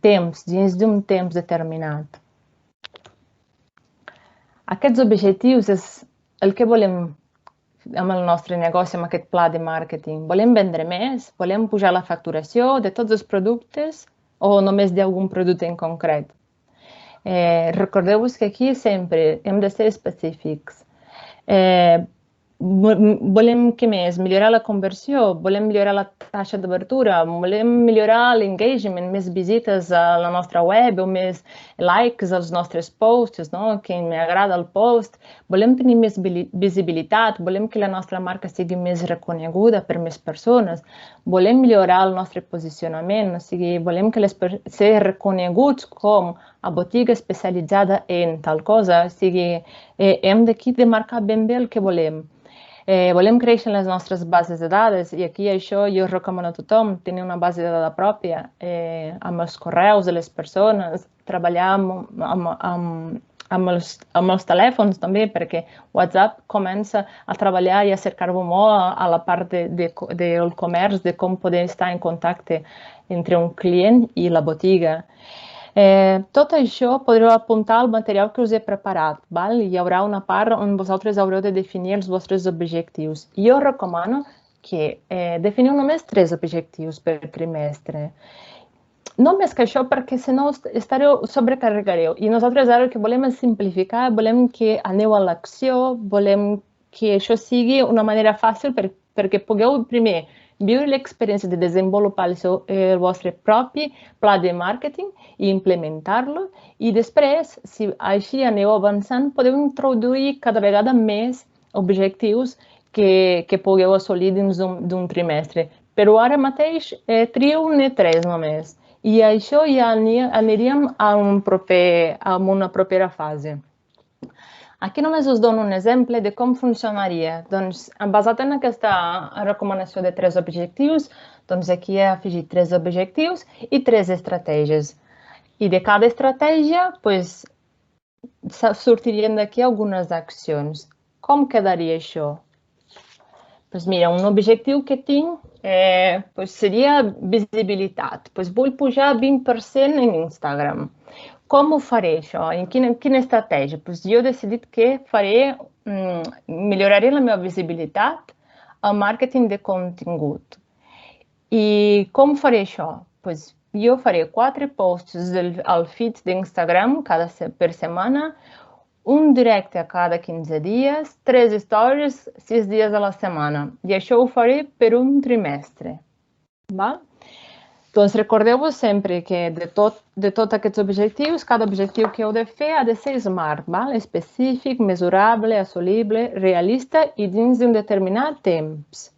temps, dins d'un temps determinat. Aquests objectius és el que volem amb el nostre negoci, amb aquest pla de màrqueting. Volem vendre més? Volem pujar la facturació de tots els productes o només d'algun producte en concret? Recordeu-vos que aquí sempre hem de ser específics. volem què més? Millorar la conversió, volem millorar la taxa d'obertura, volem millorar l'engagement, més visites a la nostra web o més likes als nostres posts, no? Que m'agrada el post. Volem tenir més visibilitat, volem que la nostra marca sigui més reconeguda per més persones, volem millorar el nostre posicionament, o sigui, volem que ser reconeguts com a botiga especialitzada en tal cosa, o sigui, hem d'aquí de marcar ben bé el que volem. Volem créixer les nostres bases de dades i aquí això jo recomano a tothom tenir una base de dades pròpia amb els correus de les persones, treballar amb els telèfons també, perquè WhatsApp comença a treballar i a cercar-ho molt a la part del comerç, de com poder estar en contacte entre un client i la botiga. Tot això podreu apuntar al material que us he preparat. Hi haurà una part on vosaltres haureu de definir els vostres objectius. Jo recomano que definiu només 3 objectius per trimestre. No més que això, perquè si no sobrecarregareu. I nosaltres ara el que volem és simplificar, volem que aneu a l'acció, volem que això sigui una manera fàcil perquè pugueu primer viure l'experiència de desenvolupar el vostre propi pla de màrqueting i implementar-lo i després, si així aneu avançant, podeu introduir cada vegada més objectius que pugueu assolir dins d'un trimestre. Però ara mateix trieu-ne 3 només i això ja aniríem a una propera fase. Aquí només us dono un exemple de com funcionaria. Doncs, basat en aquesta recomanació de 3 objectius, doncs aquí he afegit 3 objectius i 3 estratègies. I de cada estratègia, doncs, sortirien d'aquí algunes accions. Com quedaria això? Doncs mira, un objectiu que tinc seria visibilitat. Vull pujar 20% en Instagram. Com ho faré això? En quina estratègia? Jo he decidit que milloraré la meva visibilitat al màrqueting de contingut. I com faré això? Jo faré 4 posts al feed d'Instagram per setmana, un directe a cada 15 dies, 3 stories 6 dies a la setmana. I això ho faré per un trimestre. Doncs recordeu-vos sempre que de tots aquests objectius, cada objectiu que heu de fer ha de ser SMART, específic, mesurable, assolible, realista i dins d'un determinat temps.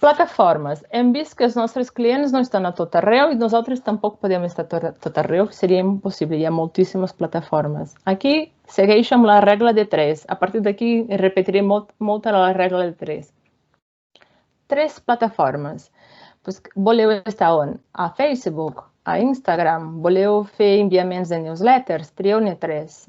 Plataformes. Hem vist que els nostres clients no estan a tot arreu i nosaltres tampoc podem estar a tot arreu, seria impossible, hi ha moltíssimes plataformes. Aquí segueixo amb la regla de 3. A partir d'aquí repetiré molt la regla de 3. 3 plataformes. Voleu estar on? A Facebook, a Instagram, voleu fer enviaments de newsletters, trieu-ne 3.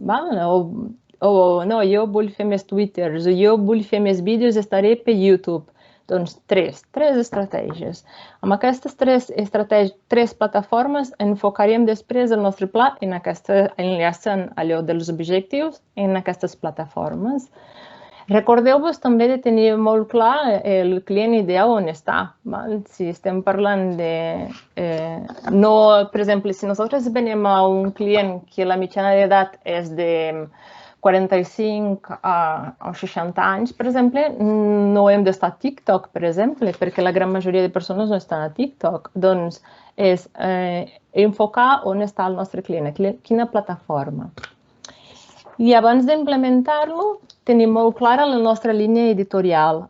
O no, jo vull fer més Twitters, o jo vull fer més vídeos, estaré per YouTube. Doncs 3 estratègies. Amb aquestes 3 plataformes enfocaríem després el nostre pla enllaçant allò dels objectius en aquestes plataformes. Recordeu-vos també de tenir molt clar el client ideal on està. Si estem parlant de... Per exemple, si nosaltres venim a un client que la mitjana d'edat és de 45 a 60 anys, per exemple, no hem d'estar a TikTok, per exemple, perquè la gran majoria de persones no estan a TikTok. Doncs és enfocar on està el nostre client, quina plataforma. I abans d'implementar-lo, tenim molt clara la nostra línia editorial.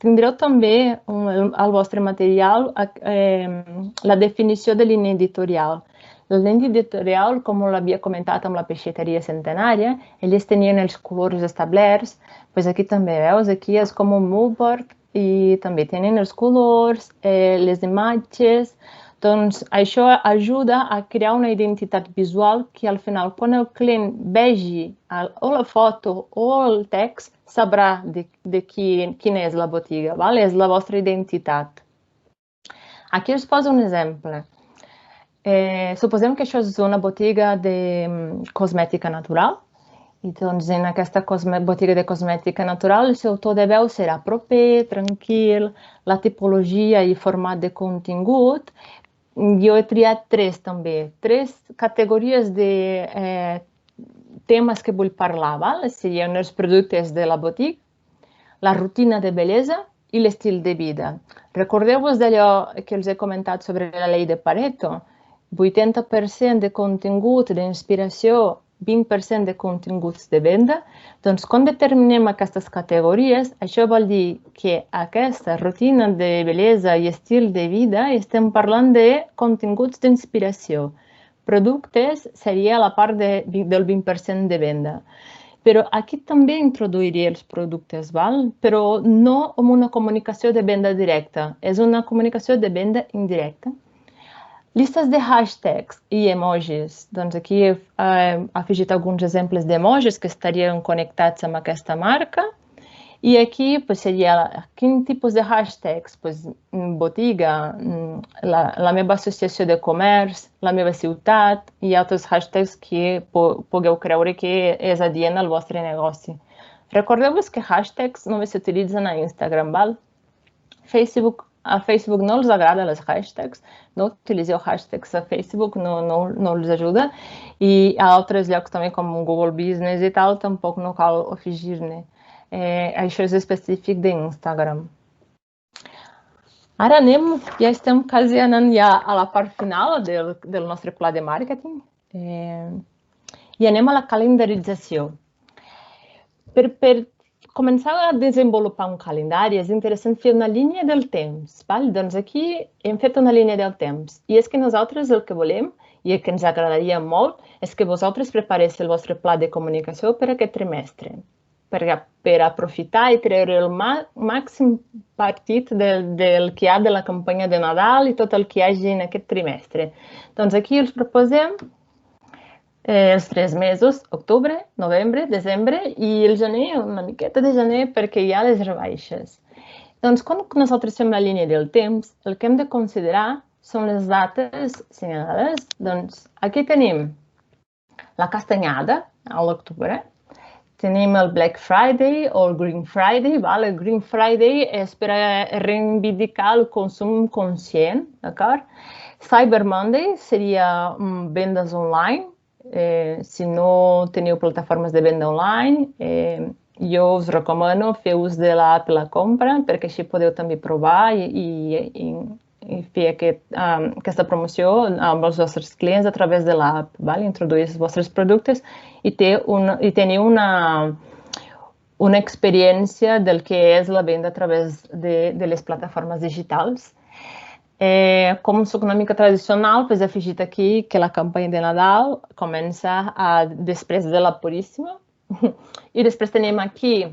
Tindreu també al vostre material la definició de línia editorial. La línia editorial, com l'havia comentat amb la peixateria centenària, ells tenien els colors establerts. Aquí també veus, aquí és com un moodboard i també tenen els colors, les imatges. Doncs això ajuda a crear una identitat visual que al final, quan el client vegi o la foto o el text, sabrà de quina és la botiga, és la vostra identitat. Aquí us poso un exemple. Suposem que això és una botiga de cosmètica natural. I doncs en aquesta botiga de cosmètica natural el seu to de veu serà proper, tranquil, la tipologia i format de contingut. Jo he triat 3 també, 3 categories de temes que vull parlar. Serien els productes de la botiga, la rutina de bellesa i l'estil de vida. Recordeu-vos d'allò que els he comentat sobre la llei de Pareto? 80% de contingut d'inspiració, 20% de continguts de venda. Doncs quan determinem aquestes categories, això vol dir que aquesta rutina de bellesa i estil de vida estem parlant de continguts d'inspiració. Productes seria la part del 20% de venda. Però aquí també introduiria els productes, val? Però no amb una comunicació de venda directa, és una comunicació de venda indirecta. Llistes de hashtags i emojis. Doncs aquí he afegit alguns exemples d'emojis que estarien connectats amb aquesta marca. I aquí seria quin tipus de hashtags? Botiga, la meva associació de comerç, la meva ciutat i altres hashtags que pugueu creure que és adient al vostre negoci. Recordeu-vos que hashtags només s'utilitzen a Instagram, val? A Facebook no els agrada les hashtags, no utilitzeu hashtags a Facebook, no els ajuda. I a altres llocs també com Google Business i tal, tampoc no cal afegir-ne. Això és específic d'Instagram. Ara ja estem quasi anant a la part final del nostre pla de màrqueting i anem a la calendarització. Per començar a desenvolupar un calendari és interessant fer una línia del temps. Doncs aquí hem fet una línia del temps i és que nosaltres el que volem i el que ens agradaria molt és que vosaltres preparéssiu el vostre pla de comunicació per aquest trimestre, per aprofitar i treure el màxim partit del que hi ha de la campanya de Nadal i tot el que hi hagi en aquest trimestre. Doncs aquí els proposem els 3 mesos, octubre, novembre, desembre i el gener, una miqueta de gener perquè hi ha les rebaixes. Doncs quan nosaltres fem la línia del temps, el que hem de considerar són les dates assenyalades. Doncs aquí tenim la castanyada a l'octubre, tenim el Black Friday o el Green Friday. El Green Friday és per a reivindicar el consum conscient, d'acord? Cyber Monday seria vendes online. Si no teniu plataformes de venda online, jo us recomano fer ús de l'app La Compra perquè així podeu també provar i fer aquesta promoció amb els vostres clients a través de l'app, introduir els vostres productes i tenir una experiència del que és la venda a través de les plataformes digitals. Com soc una mica tradicional, he afegit aquí que la campanya de Nadal comença després de la Puríssima i després tenim aquí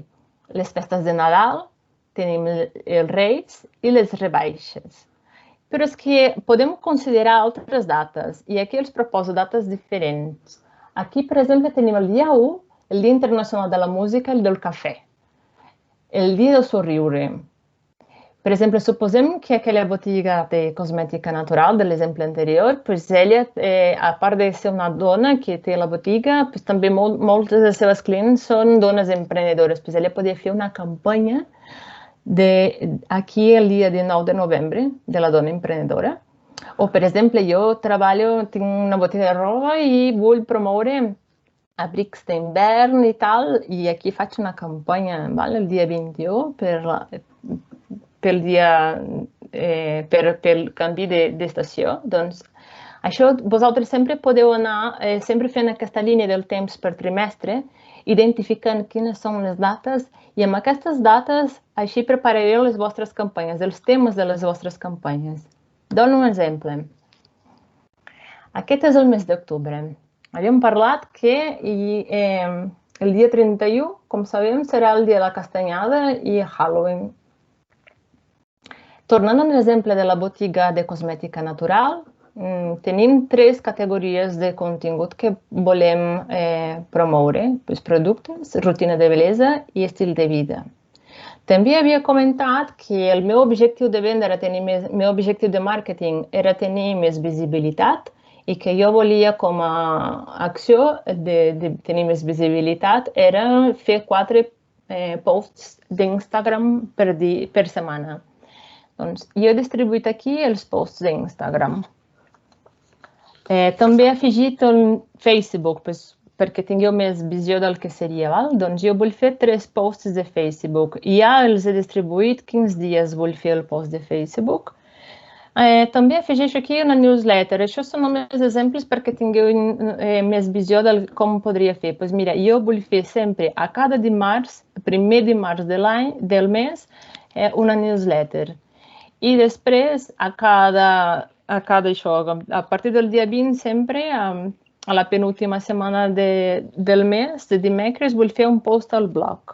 les festes de Nadal, tenim els Reis i les rebaixes. Però és que podem considerar altres dates i aquí els proposo dates diferents. Aquí, per exemple, tenim el dia 1, el Dia Internacional de la Música i del Cafè, el Dia del Somriure. Per exemple, suposem que aquella botiga de cosmètica natural de l'exemple anterior, ella, a part de ser una dona que té la botiga, també moltes de les seves clients són dones emprenedores. Ella podria fer una campanya aquí el dia 19 de novembre de la dona emprenedora. O, per exemple, jo tinc una botiga de roba i vull promoure abrics d'hivern i tal, i aquí faig una campanya el dia 21 pel canvi d'estació. Doncs això vosaltres sempre podeu anar sempre fent aquesta línia del temps per trimestre, identificant quines són les dates i amb aquestes dates així preparareu les vostres campanyes, els temes de les vostres campanyes. Dono un exemple. Aquest és el mes d'octubre. Havíem parlat que el dia 31, com sabem, serà el dia de la castanyada i Halloween. Tornant a l'exemple de la botiga de cosmètica natural, tenim 3 categories de contingut que volem promoure: productes, rutina de bellesa i estil de vida. També havia comentat que el meu objectiu de venda, el meu objectiu de màrqueting era tenir més visibilitat i que jo volia com a acció de tenir més visibilitat era fer 4 posts d'Instagram per setmana. Doncs jo he distribuït aquí els posts d'Instagram. També he afegit el Facebook. perquè tingueu més visió del que seria, val? Doncs jo vull fer 3 posts de Facebook. Ja els he distribuït quins dies vull fer el post de Facebook. També afegeixo aquí una newsletter. Això són només exemples perquè tingueu més visió de com podria fer. Doncs mira, jo vull fer sempre a cada dimarts, primer dimarts del mes, una newsletter. I després, a partir del dia 20, sempre, a la penúltima setmana del mes, de dimecres, vull fer un post al blog.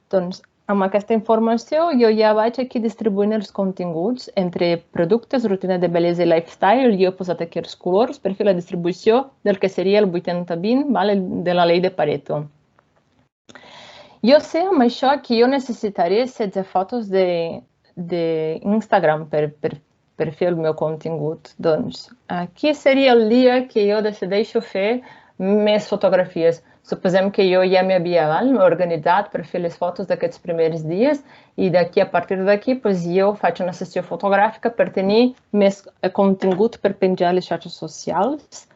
Doncs, amb aquesta informació, jo ja vaig aquí distribuint els continguts entre productes, rutina de bellesa i lifestyle. Jo he posat aquí els colors per fer la distribució del que seria el 80-20 de la llei de Pareto. Jo sé amb això que jo necessitaré 16 fotos d'Instagram per fer el meu contingut. Doncs aquí seria el dia que jo decideixo fer més fotografies. Suposem que jo ja m'havia organitzat per fer les fotos d'aquests primers dies i a partir d'aquí jo faig una sessió fotogràfica per tenir més contingut per penjar a les xarxes socials.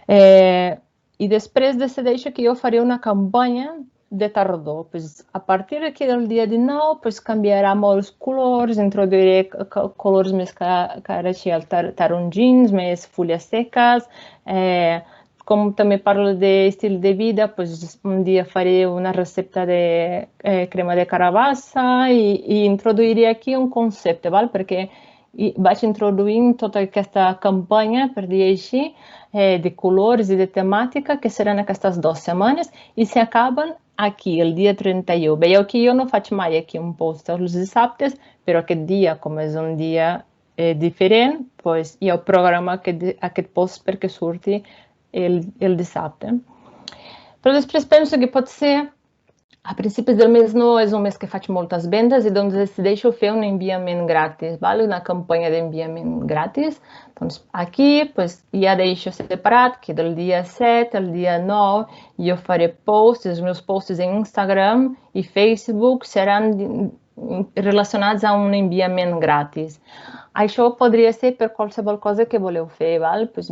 I després decideixo que jo faré una campanya de tardor. A partir d'aquí del dia 19 canviarà molts colors, introduiré colors més tarongins, més fulles seques. Com també parlo d'estil de vida, un dia faré una recepta de crema de carabassa i introduiré aquí un concepte, perquè vaig introduint tota aquesta campanya, per dir així, de colors i de temàtica, que seran aquestes 2 setmanes i s'acaben aquí, el dia 31. Veieu que jo no faig mai aquí un post els dissabtes, però aquest dia, com és un dia diferent, jo programo aquest post perquè surti el dissabte. Però després penso que pot ser, a principis del mes no és un mes que faig moltes vendes i doncs decideixo fer un enviament gratis, una campanya d'enviament gratis. Doncs aquí ja deixo separat que del dia 7 al dia 9 jo faré posts, els meus posts en Instagram i Facebook seran relacionats a un enviament gratis. Això podria ser per qualsevol cosa que voleu fer.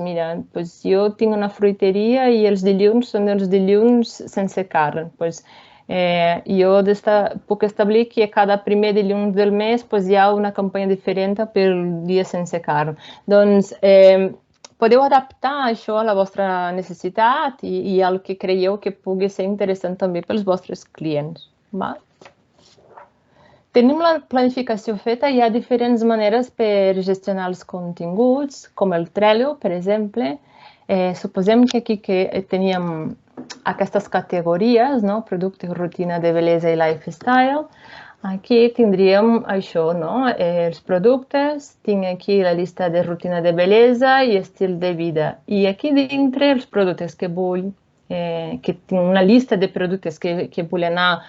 Mira, jo tinc una fruiteria i els dilluns són els dilluns sense carn. Jo puc establir que cada primer dilluns del mes hi ha una campanya diferent pel dia sense carn. Doncs podeu adaptar això a la vostra necessitat i al que creieu que pugui ser interessant també pels vostres clients. Tenim la planificació feta, hi ha diferents maneres per gestionar els continguts, com el Trello, per exemple. Suposem que aquí teníem aquestes categories, productes, rutina de bellesa i lifestyle. Aquí tindríem això, els productes, tinc aquí la llista de rutina de bellesa i estil de vida. I aquí dintre els productes que vull, que tinc una llista de productes que vull anar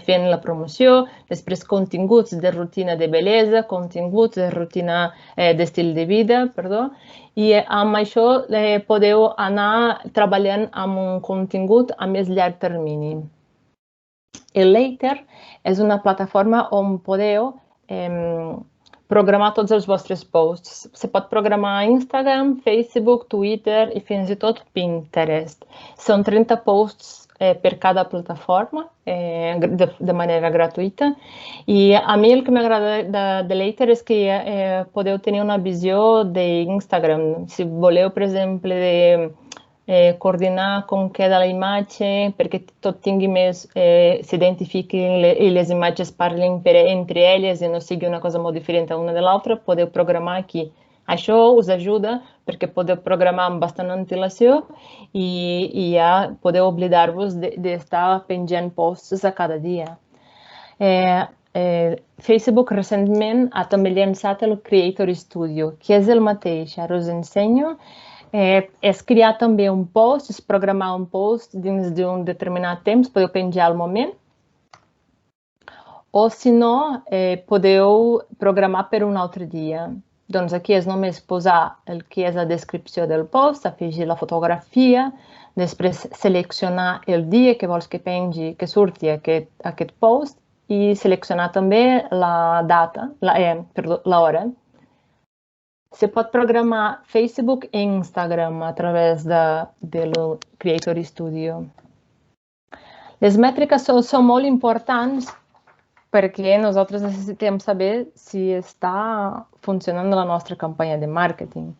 fent la promoció, després continguts de rutina de bellesa, continguts de rutina d'estil de vida, i amb això podeu anar treballant amb un contingut a més llarg termini. El Later és una plataforma on podeu programar tots els vostres posts. Se pot programar a Instagram, Facebook, Twitter i fins i tot Pinterest. Són 30 posts per cada plataforma de manera gratuïta. I a mi el que m'agrada de Later és que podeu tenir una visió d'Instagram. Si voleu, per exemple, coordinar com queda la imatge perquè tot tingui més, s'identifiquin i les imatges parlin entre elles i no sigui una cosa molt diferent una de l'altra, podeu programar aquí. Això us ajuda perquè podeu programar amb bastant antelació i ja podeu oblidar-vos d'estar penjant posts a cada dia. Facebook recentment ha també llançat el Creator Studio, que és el mateix, ara us ensenyo. És crear també un post, és programar un post dins d'un determinat temps, podeu penjar al moment. O si no, podeu programar per un altre dia. Doncs aquí és només posar el que és la descripció del post, afegir la fotografia, després seleccionar el dia que vols que pengi, que surti aquest post i seleccionar també la data, l'hora. se pot programar Facebook i Instagram a través del Creator Studio. Les mètriques són molt importants perquè nosaltres necessitem saber si està funcionant la nostra campanya de màrqueting.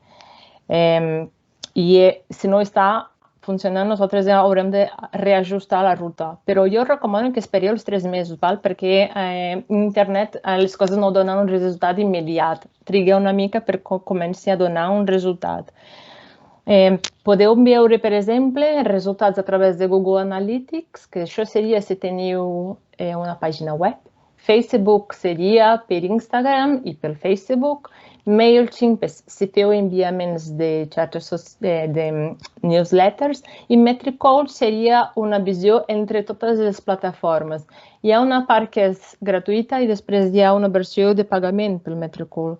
I si no està funcionant, nosaltres ja haurem de reajustar la ruta. Però jo recomano que espereu els 3 mesos, perquè a internet les coses no donen un resultat immediat. Trigueu una mica per que comenci a donar un resultat. Podeu veure, per exemple, resultats a través de Google Analytics, que això seria si teniu una pàgina web. Facebook seria per Instagram i per Facebook. MailChimp és si feu enviaments de xarxes de newsletters. I Metricool seria una visió entre totes les plataformes. Hi ha una part que és gratuïta i després hi ha una versió de pagament pel Metricool.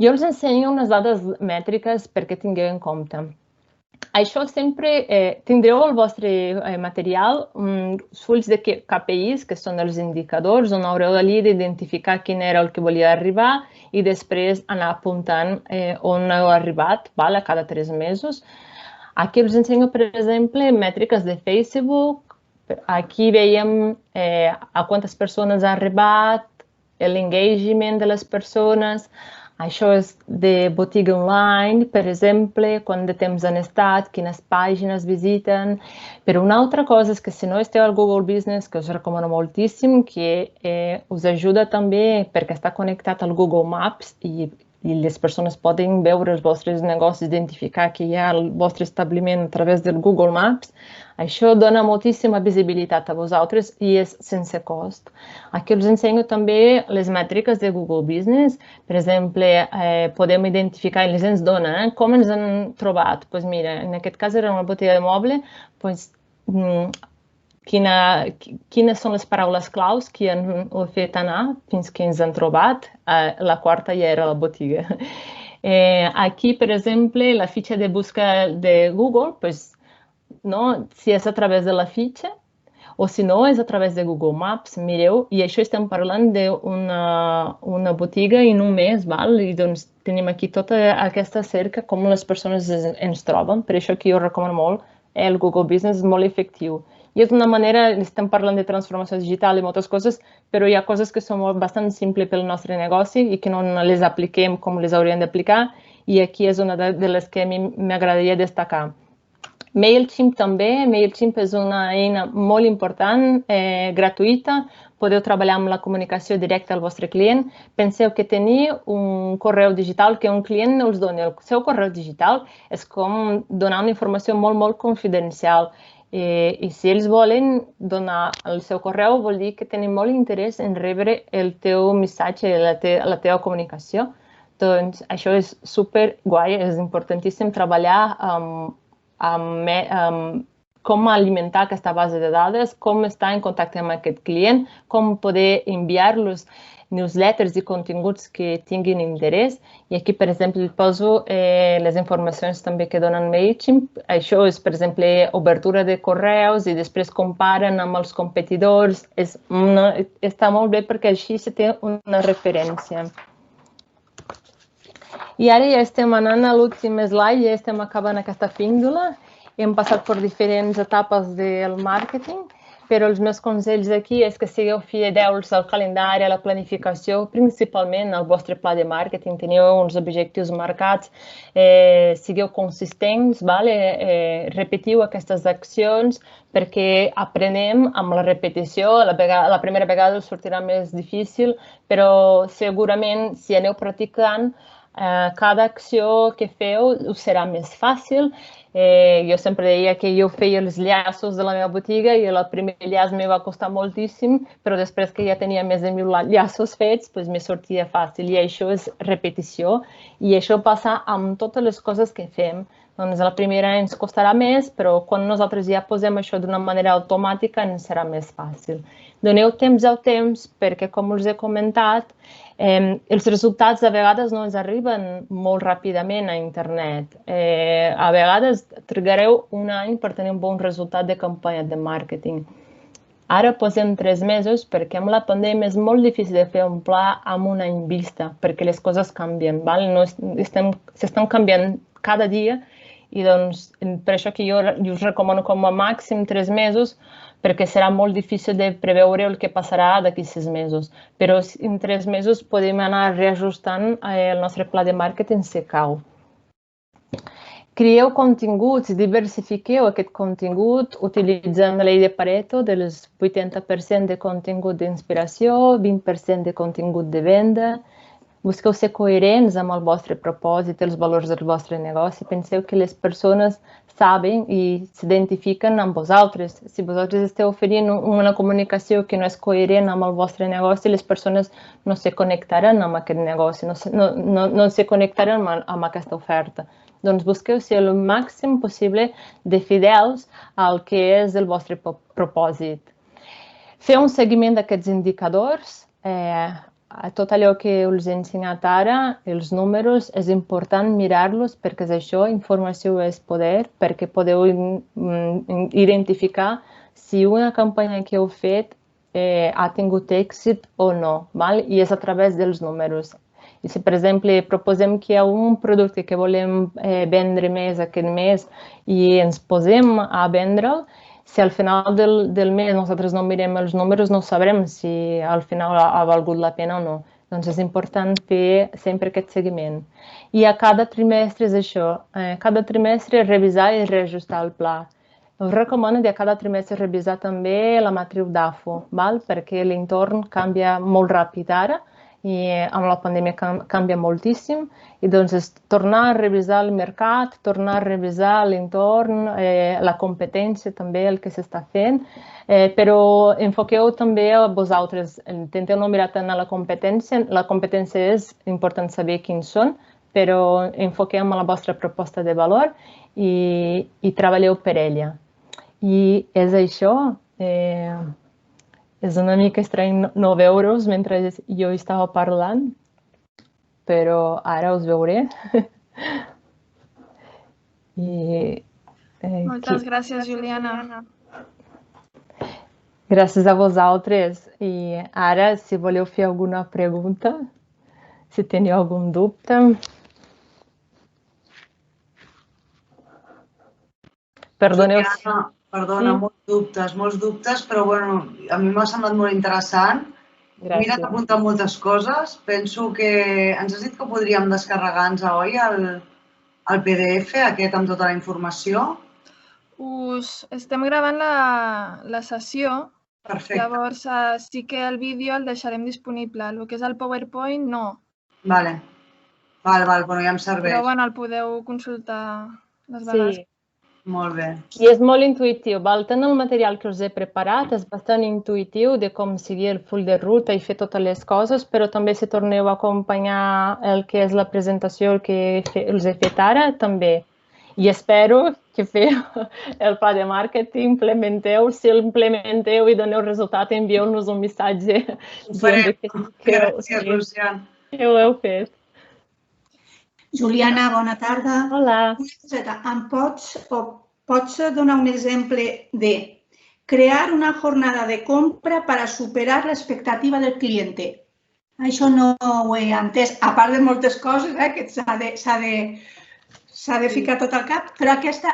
Jo els ensenyo unes dades mètriques perquè tingueu en compte. Això sempre tindreu al vostre material uns fulls de KPIs, que són els indicadors, on haureu d'identificar quin era el que volia arribar i després anar apuntant on heu arribat a cada 3 mesos. Aquí us ensenyo, per exemple, mètriques de Facebook. Aquí veiem a quantes persones ha arribat, l'engagement de les persones. Això és de botiga online, per exemple, quant de temps han estat, quines pàgines visiten. Però una altra cosa és que si no esteu al Google Business, que us recomano moltíssim, que us ajuda també perquè està connectat al Google Maps i les persones poden veure els vostres negocis, identificar que hi ha el vostre establiment a través del Google Maps. Això dona moltíssima visibilitat a vosaltres i és sense cost. Aquí us ensenyo també les mètriques de Google Business. Per exemple, podem identificar, i les ens dona, com ens han trobat. Doncs mira, en aquest cas era una botiga de moble, doncs quines són les paraules claus que han fet anar fins que ens han trobat. La quarta ja era la botiga. Aquí, per exemple, la fitxa de busca de Google, si és a través de la fitxa o si no és a través de Google Maps, mireu, i això estem parlant d'una botiga en un mes, i doncs tenim aquí tota aquesta cerca, com les persones ens troben. Per això que jo recomano molt el Google Business, és molt efectiu. I és una manera, estem parlant de transformació digital i moltes coses, però hi ha coses que són bastant simples pel nostre negoci i que no les apliquem com les hauríem d'aplicar, i aquí és una de les que a mi m'agradaria destacar. MailChimp també. MailChimp és una eina molt important, gratuïta. Podeu treballar amb la comunicació directa al vostre client. Penseu que tenir un correu digital que un client no us doni. El seu correu digital és com donar una informació molt, molt confidencial. I si ells volen donar el seu correu, vol dir que tenen molt interès en rebre el teu missatge, la teva comunicació. Doncs això és super guai, és importantíssim treballar amb com alimentar aquesta base de dades, com estar en contacte amb aquest client, com poder enviar-los newsletters i continguts que tinguin interès. I aquí, per exemple, poso les informacions també que donen MailChimp. Això és, per exemple, obertura de correus i després comparen amb els competidors. Està molt bé perquè així se té una referència. I ara ja estem anant a l'últim slide, ja estem acabant aquesta píndola. Hem passat per diferents etapes del màrqueting, però els meus consells aquí és que sigueu fidels al calendari, a la planificació, principalment al vostre pla de màrqueting. Teniu uns objectius marcats, sigueu consistents, repetiu aquestes accions perquè aprenem amb la repetició. La primera vegada us sortirà més difícil, però segurament si aneu practicant, cada acció que feu us serà més fàcil. Jo sempre deia que jo feia els llaços de la meva botiga i el primer llaç me va costar moltíssim, però després que ja tenia més de 1.000 llaços fets, me sortia fàcil. I això és repetició. I això passa amb totes les coses que fem. Doncs la primera ens costarà més, però quan nosaltres ja posem això d'una manera automàtica ens serà més fàcil. Doneu temps al temps perquè, com us he comentat, els resultats a vegades no ens arriben molt ràpidament a internet. A vegades trigareu un any per tenir un bon resultat de campanya de màrqueting. Ara posem 3 mesos perquè amb la pandèmia és molt difícil de fer un pla amb un any vista, perquè les coses canvien, val? S'estan canviant cada dia i doncs per això que jo us recomano com a màxim 3 mesos, perquè serà molt difícil de preveure el que passarà d'aquí 6 mesos. Però en 3 mesos podem anar reajustant el nostre pla de màrqueting si cal. Crieu continguts, diversifiqueu aquest contingut utilitzant la llei de Pareto del 80% de contingut d'inspiració, 20% de contingut de venda. Busqueu ser coherents amb el vostre propòsit, els valors del vostre negoci. Penseu que les persones saben i s'identifiquen amb vosaltres. Si vosaltres esteu oferint una comunicació que no és coherent amb el vostre negoci, les persones no se connectaran amb aquest negoci, no se connectaran amb aquesta oferta. Doncs busqueu ser el màxim possible de fidels al que és el vostre propòsit. Feu un seguiment d'aquests indicadors. Tot allò que us he ensenyat ara, els números, és important mirar-los perquè és això, informació és poder, perquè podeu identificar si una campanya que heu fet ha tingut èxit o no, i és a través dels números. I si, per exemple, proposem que hi ha un producte que volem vendre més aquest mes i ens posem a vendre'l, si al final del mes nosaltres no mirem els números, no sabrem si al final ha valgut la pena o no. Doncs és important fer sempre aquest seguiment. I a cada trimestre és això, cada trimestre revisar i reajustar el pla. Us recomano de a cada trimestre revisar també la matriu d'AFO, perquè l'entorn canvia molt ràpid ara i amb la pandèmia canvia moltíssim. I doncs és tornar a revisar el mercat, tornar a revisar l'entorn, la competència també, el que s'està fent, però enfoqueu també a vosaltres. Intenteu no mirar tant a la competència. La competència és important saber quins són, però enfoqueu en la vostra proposta de valor i treballeu per ella. I és això. És una mica estrany no veure'us mentre jo estava parlant, però ara us veuré. Moltes gràcies, Juliana. Gràcies a vosaltres. I ara, si voleu fer alguna pregunta, si teniu algun dubte. Perdoneu. Perdona, molts dubtes, però bueno, a mi m'ha semblat molt interessant. Mira que he apuntat moltes coses. Penso que ens has dit que podríem descarregar-nos, oi, el PDF aquest amb tota la informació? Estem gravant la sessió. Perfecte. Llavors sí que el vídeo el deixarem disponible. El que és el PowerPoint, no. Vale, però ja em serveix. Però bueno, el podeu consultar les vegades. Sí. Molt bé. I és molt intuïtiu. Tant el material que us he preparat és bastant intuïtiu de com seguir el full de ruta i fer totes les coses, però també si torneu a acompanyar el que és la presentació que us he fet ara, també. I espero que feu el pla de màrqueting, implementeu. Si l'implementeu i doneu resultat, envieu-nos un missatge. Gràcies, Luciana. Que ho heu fet. Juliana, bona tarda. Hola. Una coseta, pots donar un exemple de crear una jornada de compra para superar la expectativa del cliente? Això no ho he entès, a part de moltes coses que s'ha de ficar tot al cap, però aquesta,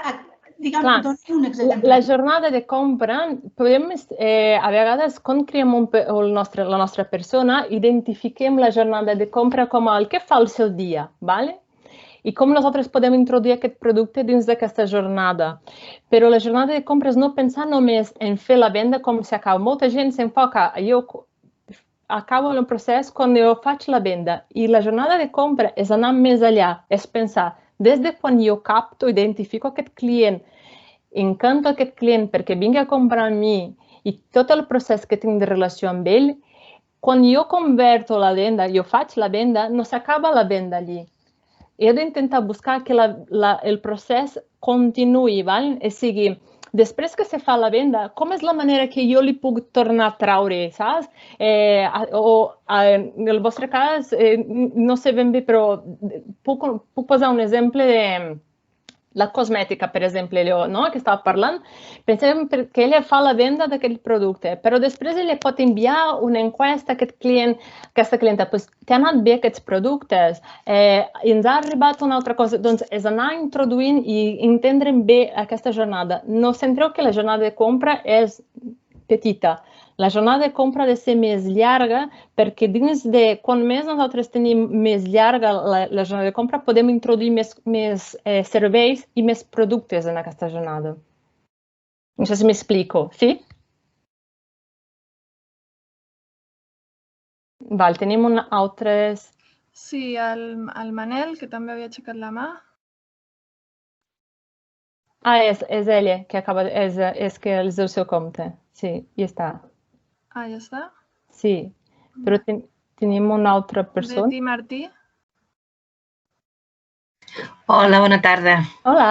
digue'm, dona un exemple. La jornada de compra, a vegades, quan creem la nostra persona, identifiquem la jornada de compra com el que fa el seu dia, d'acord? I com nosaltres podem introduir aquest producte dins d'aquesta jornada. Però la jornada de compra és no pensar només en fer la venda com s'acaba. Molta gent s'enfoca, jo acabo el procés quan jo faig la venda. I la jornada de compra és anar més enllà, és pensar, des de quan jo capto, identifico aquest client, encanto aquest client perquè vingui a comprar amb mi i tot el procés que tinc de relació amb ell, quan jo converto la venda, jo faig la venda, no s'acaba la venda allí. He d'intentar buscar que el procés continuï, o sigui, després que se fa la venda, com és la manera que jo li puc tornar a traure, saps? O en el vostre cas, no sé ben bé, però puc posar un exemple la cosmètica, per exemple, allò que estava parlant, pensem que ella fa la venda d'aquell producte, però després ella pot enviar una enquesta a aquesta clienta, t'ha anat bé aquests productes, ens ha arribat una altra cosa, doncs és anar introduint i entendre bé aquesta jornada. No centreu que la jornada de compra és petita. La jornada de compra ha de ser més llarga perquè dins de quan més nosaltres tenim més llarga la jornada de compra podem introduir més serveis i més productes en aquesta jornada. No sé si m'explico, sí? Val, tenim altres... Sí, el Manel, que també havia aixecat la mà. És ella, que acaba... És que és el seu compte. Sí, ja està. Ah, ja està? Sí, però tenim una altra persona. Betty Martí. Hola, bona tarda. Hola.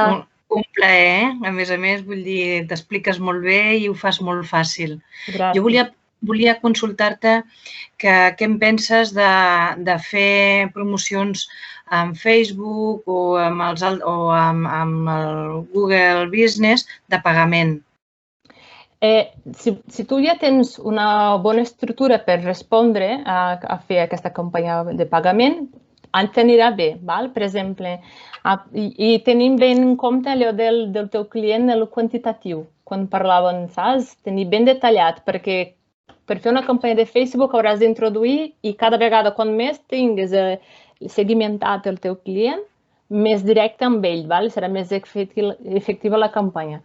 Un plaer, a més, vull dir, t'expliques molt bé i ho fas molt fàcil. Gràcies. Jo volia consultar-te què en penses de fer promocions en Facebook o amb el Google Business de pagament. Si tu ja tens una bona estructura per respondre a fer aquesta campanya de pagament, t'anirà bé, per exemple. I tenim ben en compte allò del teu client, el quantitatiu, quan parlaven, saps? Tenir ben detallat, perquè per fer una campanya de Facebook hauràs d'introduir i cada vegada, quan més tinguis segmentat el teu client, més directe amb ell, serà més efectiva la campanya.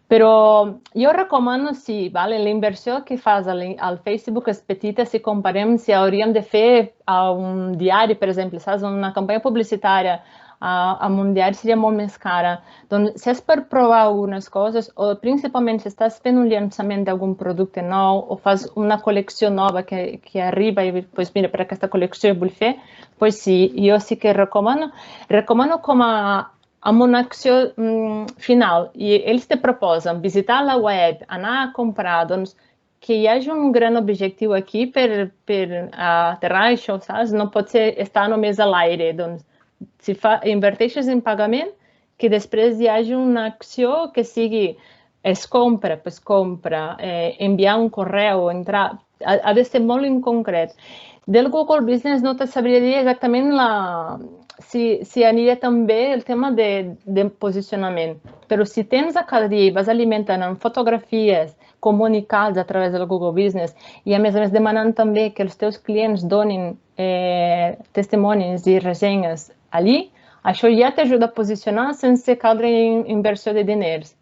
Però jo recomano, sí, la inversió que fas al Facebook és petita si comparem si hauríem de fer un diari, per exemple, saps? Una campanya publicitària amb un diari seria molt més cara. Doncs si és per provar algunes coses, o principalment si estàs fent un llançament d'algun producte nou o fas una col·lecció nova que arriba i dius, mira, per aquesta col·lecció vull fer, doncs sí, jo sí que recomano. Recomano com amb una acció final i ells te proposen visitar la web, anar a comprar, doncs que hi hagi un gran objectiu aquí per aterrar això, saps? No pot ser estar només a l'aire, doncs si inverteixes en pagament, que després hi hagi una acció que sigui es compra, pues compra, enviar un correu, entrar, ha de ser molt en concret. Del Google Business no te sabria dir exactament si aniria també el tema de posicionament, però si tens a cada dia i vas alimentant amb fotografies, comunicats a través del Google Business i a més demanant també que els teus clients donin testimonis i ressenyes allí, això ja t'ajuda a posicionar sense caldre inversió de diners.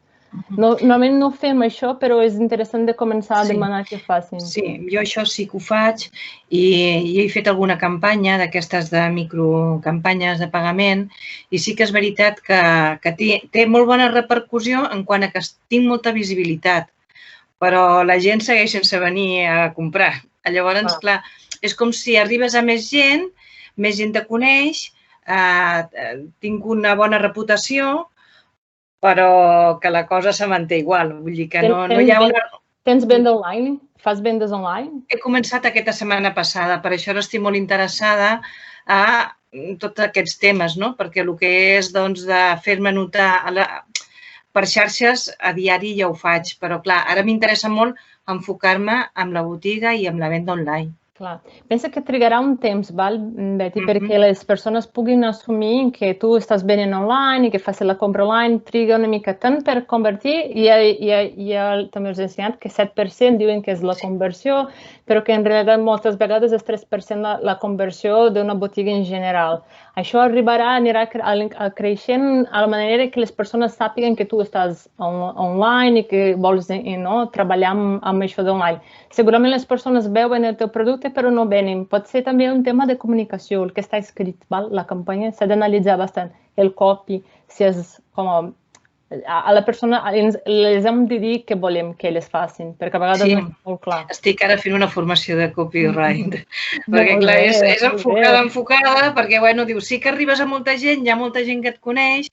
Normalment no fem això, però és interessant de començar a demanar que facin. Sí, jo això sí que ho faig i he fet alguna campanya d'aquestes de microcampanyes de pagament i sí que és veritat que té molt bona repercussió en quant a que tinc molta visibilitat, però la gent segueix sense venir a comprar. Llavors, clar, és com si arribes a més gent te coneix, tinc una bona reputació, però que la cosa se manté igual. Vull dir que no hi ha una... Tens venda online? Fas vendes online? He començat aquesta setmana passada, per això estic molt interessada a tots aquests temes, perquè el que és de fer-me notar per xarxes a diari ja ho faig, però clar, ara m'interessa molt enfocar-me en la botiga i en la venda online. Clar. Pensa que trigarà un temps, Betty, perquè les persones puguin assumir que tu estàs venent online i que fas la compra online, triga una mica tant per convertir i ja també us he ensenyat que 7% diuen que és la conversió, però que en realitat moltes vegades és 3% la conversió d'una botiga en general. Això anirà creixent a la manera que les persones sàpiguen que tu estàs online i que vols treballar amb això d'online. Segurament les persones veuen el teu producte però no venen. Pot ser també un tema de comunicació, el que està escrit. La campanya s'ha d'analitzar bastant. El copy, si és com... A la persona les hem de dir què volem que elles facin, perquè a vegades no és molt clar. Estic ara fent una formació de copyright, perquè clar, és enfocada, perquè dius, sí que arribes a molta gent, hi ha molta gent que et coneix,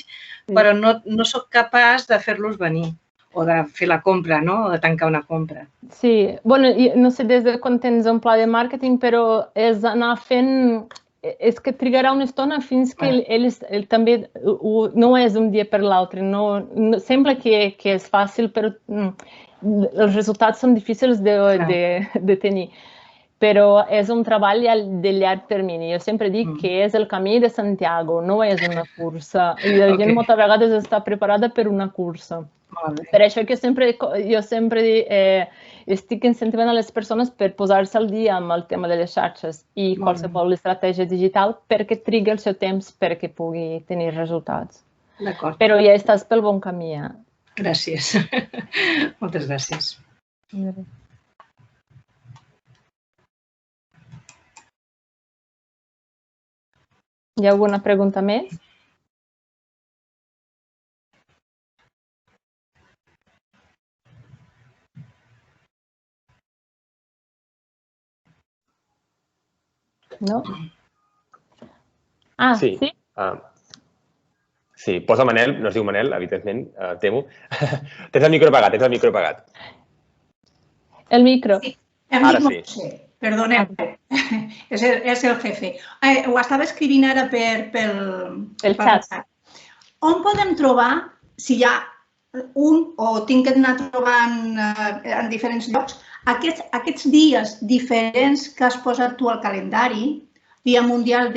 però no soc capaç de fer-los venir o de fer la compra, o de tancar una compra. Sí, no sé des de quan tens un pla de màrqueting, però és anar fent és que trigarà una estona fins que ell també no és un dia per l'altre. Sembla que és fàcil, però els resultats són difícils de tenir. Però és un treball de llarg termini. Jo sempre dic que és el camí de Santiago, no és una cursa. I la gent moltes vegades està preparada per una cursa. Per això que jo sempre estic incentivant a les persones per posar-se al dia amb el tema de les xarxes i qualsevol estratègia digital perquè trigui el seu temps perquè pugui tenir resultats. D'acord. Però ja estàs pel bon camí. Gràcies. Moltes gràcies. Hi ha alguna pregunta més? No? Sí? Sí, posa Manel, no es diu Manel, evidentment, temo. Tens el micro apagat, El micro? Sí, ara sí. Perdoneu, és el jefe. Ho estava escrivint ara pel xat. On podem trobar, si hi ha un o tinc que anar trobant en diferents llocs, aquests dies diferents que has posat tu al calendari, Dia Mundial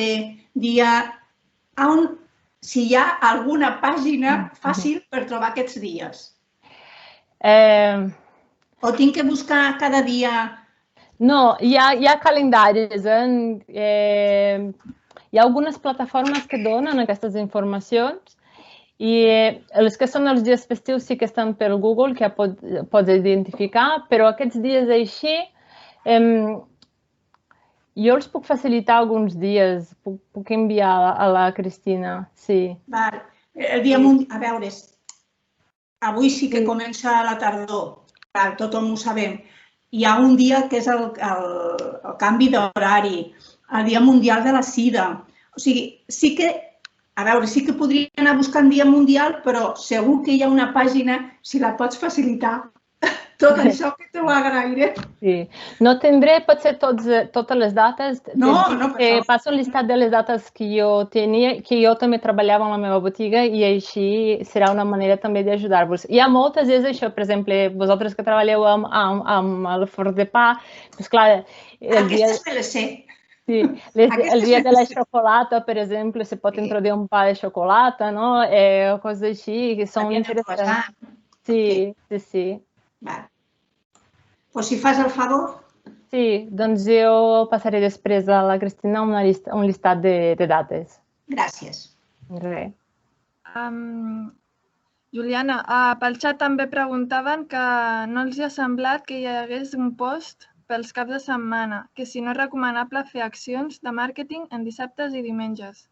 si hi ha alguna pàgina fàcil per trobar aquests dies? O tinc que buscar cada dia? No, hi ha calendaris. Hi ha algunes plataformes que donen aquestes informacions i els que són els dies festius sí que estan per Google, que pots identificar, però aquests dies així jo els puc facilitar alguns dies, puc enviar a la Cristina, sí. El Dia Mundial, a veure, avui sí que comença la tardor, tothom ho sabem. Hi ha un dia que és el canvi d'horari, el Dia Mundial de la Sida. O sigui, sí que podria anar buscant Dia Mundial, però segur que hi ha una pàgina, si la pots facilitar, tot això que t'ho agrairé. Sí. No tindré potser totes les dates. No. Passo un llistat de les dates que jo tenia, que jo també treballava en la meva botiga i així serà una manera també d'ajudar-vos. Hi ha moltes, és això, per exemple, vosaltres que treballeu amb el forn de pa, doncs clar... Aquestes me les sé. Sí, el dia de la xocolata, per exemple, se pot introduir un pa de xocolata, no? O coses així, que són interessants. Sí. Doncs si fas el favor. Sí, doncs jo passaré després a la Cristina un llistat de dates. Gràcies. Res. Juliana, pel xat també preguntaven que no els ha semblat que hi hagués un post pels caps de setmana, que si no és recomanable fer accions de màrqueting en dissabtes i diumenges.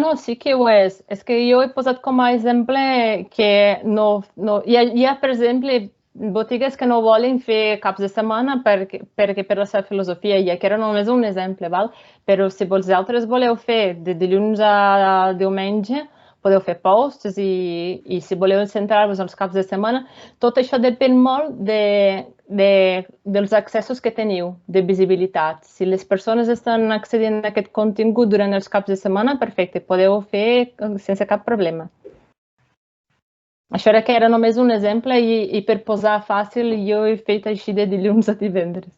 No, sí que ho és. És que jo he posat com a exemple que no... Hi ha, per exemple, botigues que no volen fer caps de setmana perquè per la seva filosofia, ja que era només un exemple, però si vosaltres voleu fer de dilluns a diumenge, podeu fer posts i si voleu centrar-vos als caps de setmana, tot això depèn molt dels accessos que teniu, de visibilitat. Si les persones estan accedint a aquest contingut durant els caps de setmana, perfecte, podeu fer sense cap problema. Això era només un exemple i per posar fàcil jo he fet així de dilluns a divendres.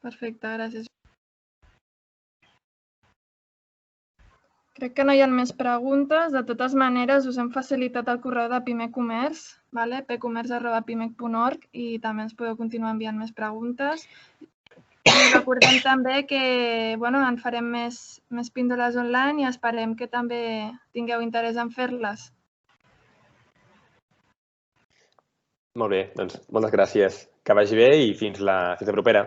Perfecte, gràcies. Crec que no hi ha més preguntes. De totes maneres, us hem facilitat el correu de Pimec Comerç, pcomerç@pimec.org, i també ens podeu continuar enviant més preguntes. I recordem també que en farem més píndoles online i esperem que també tingueu interès en fer-les. Molt bé, doncs moltes gràcies. Que vagi bé i fins la propera.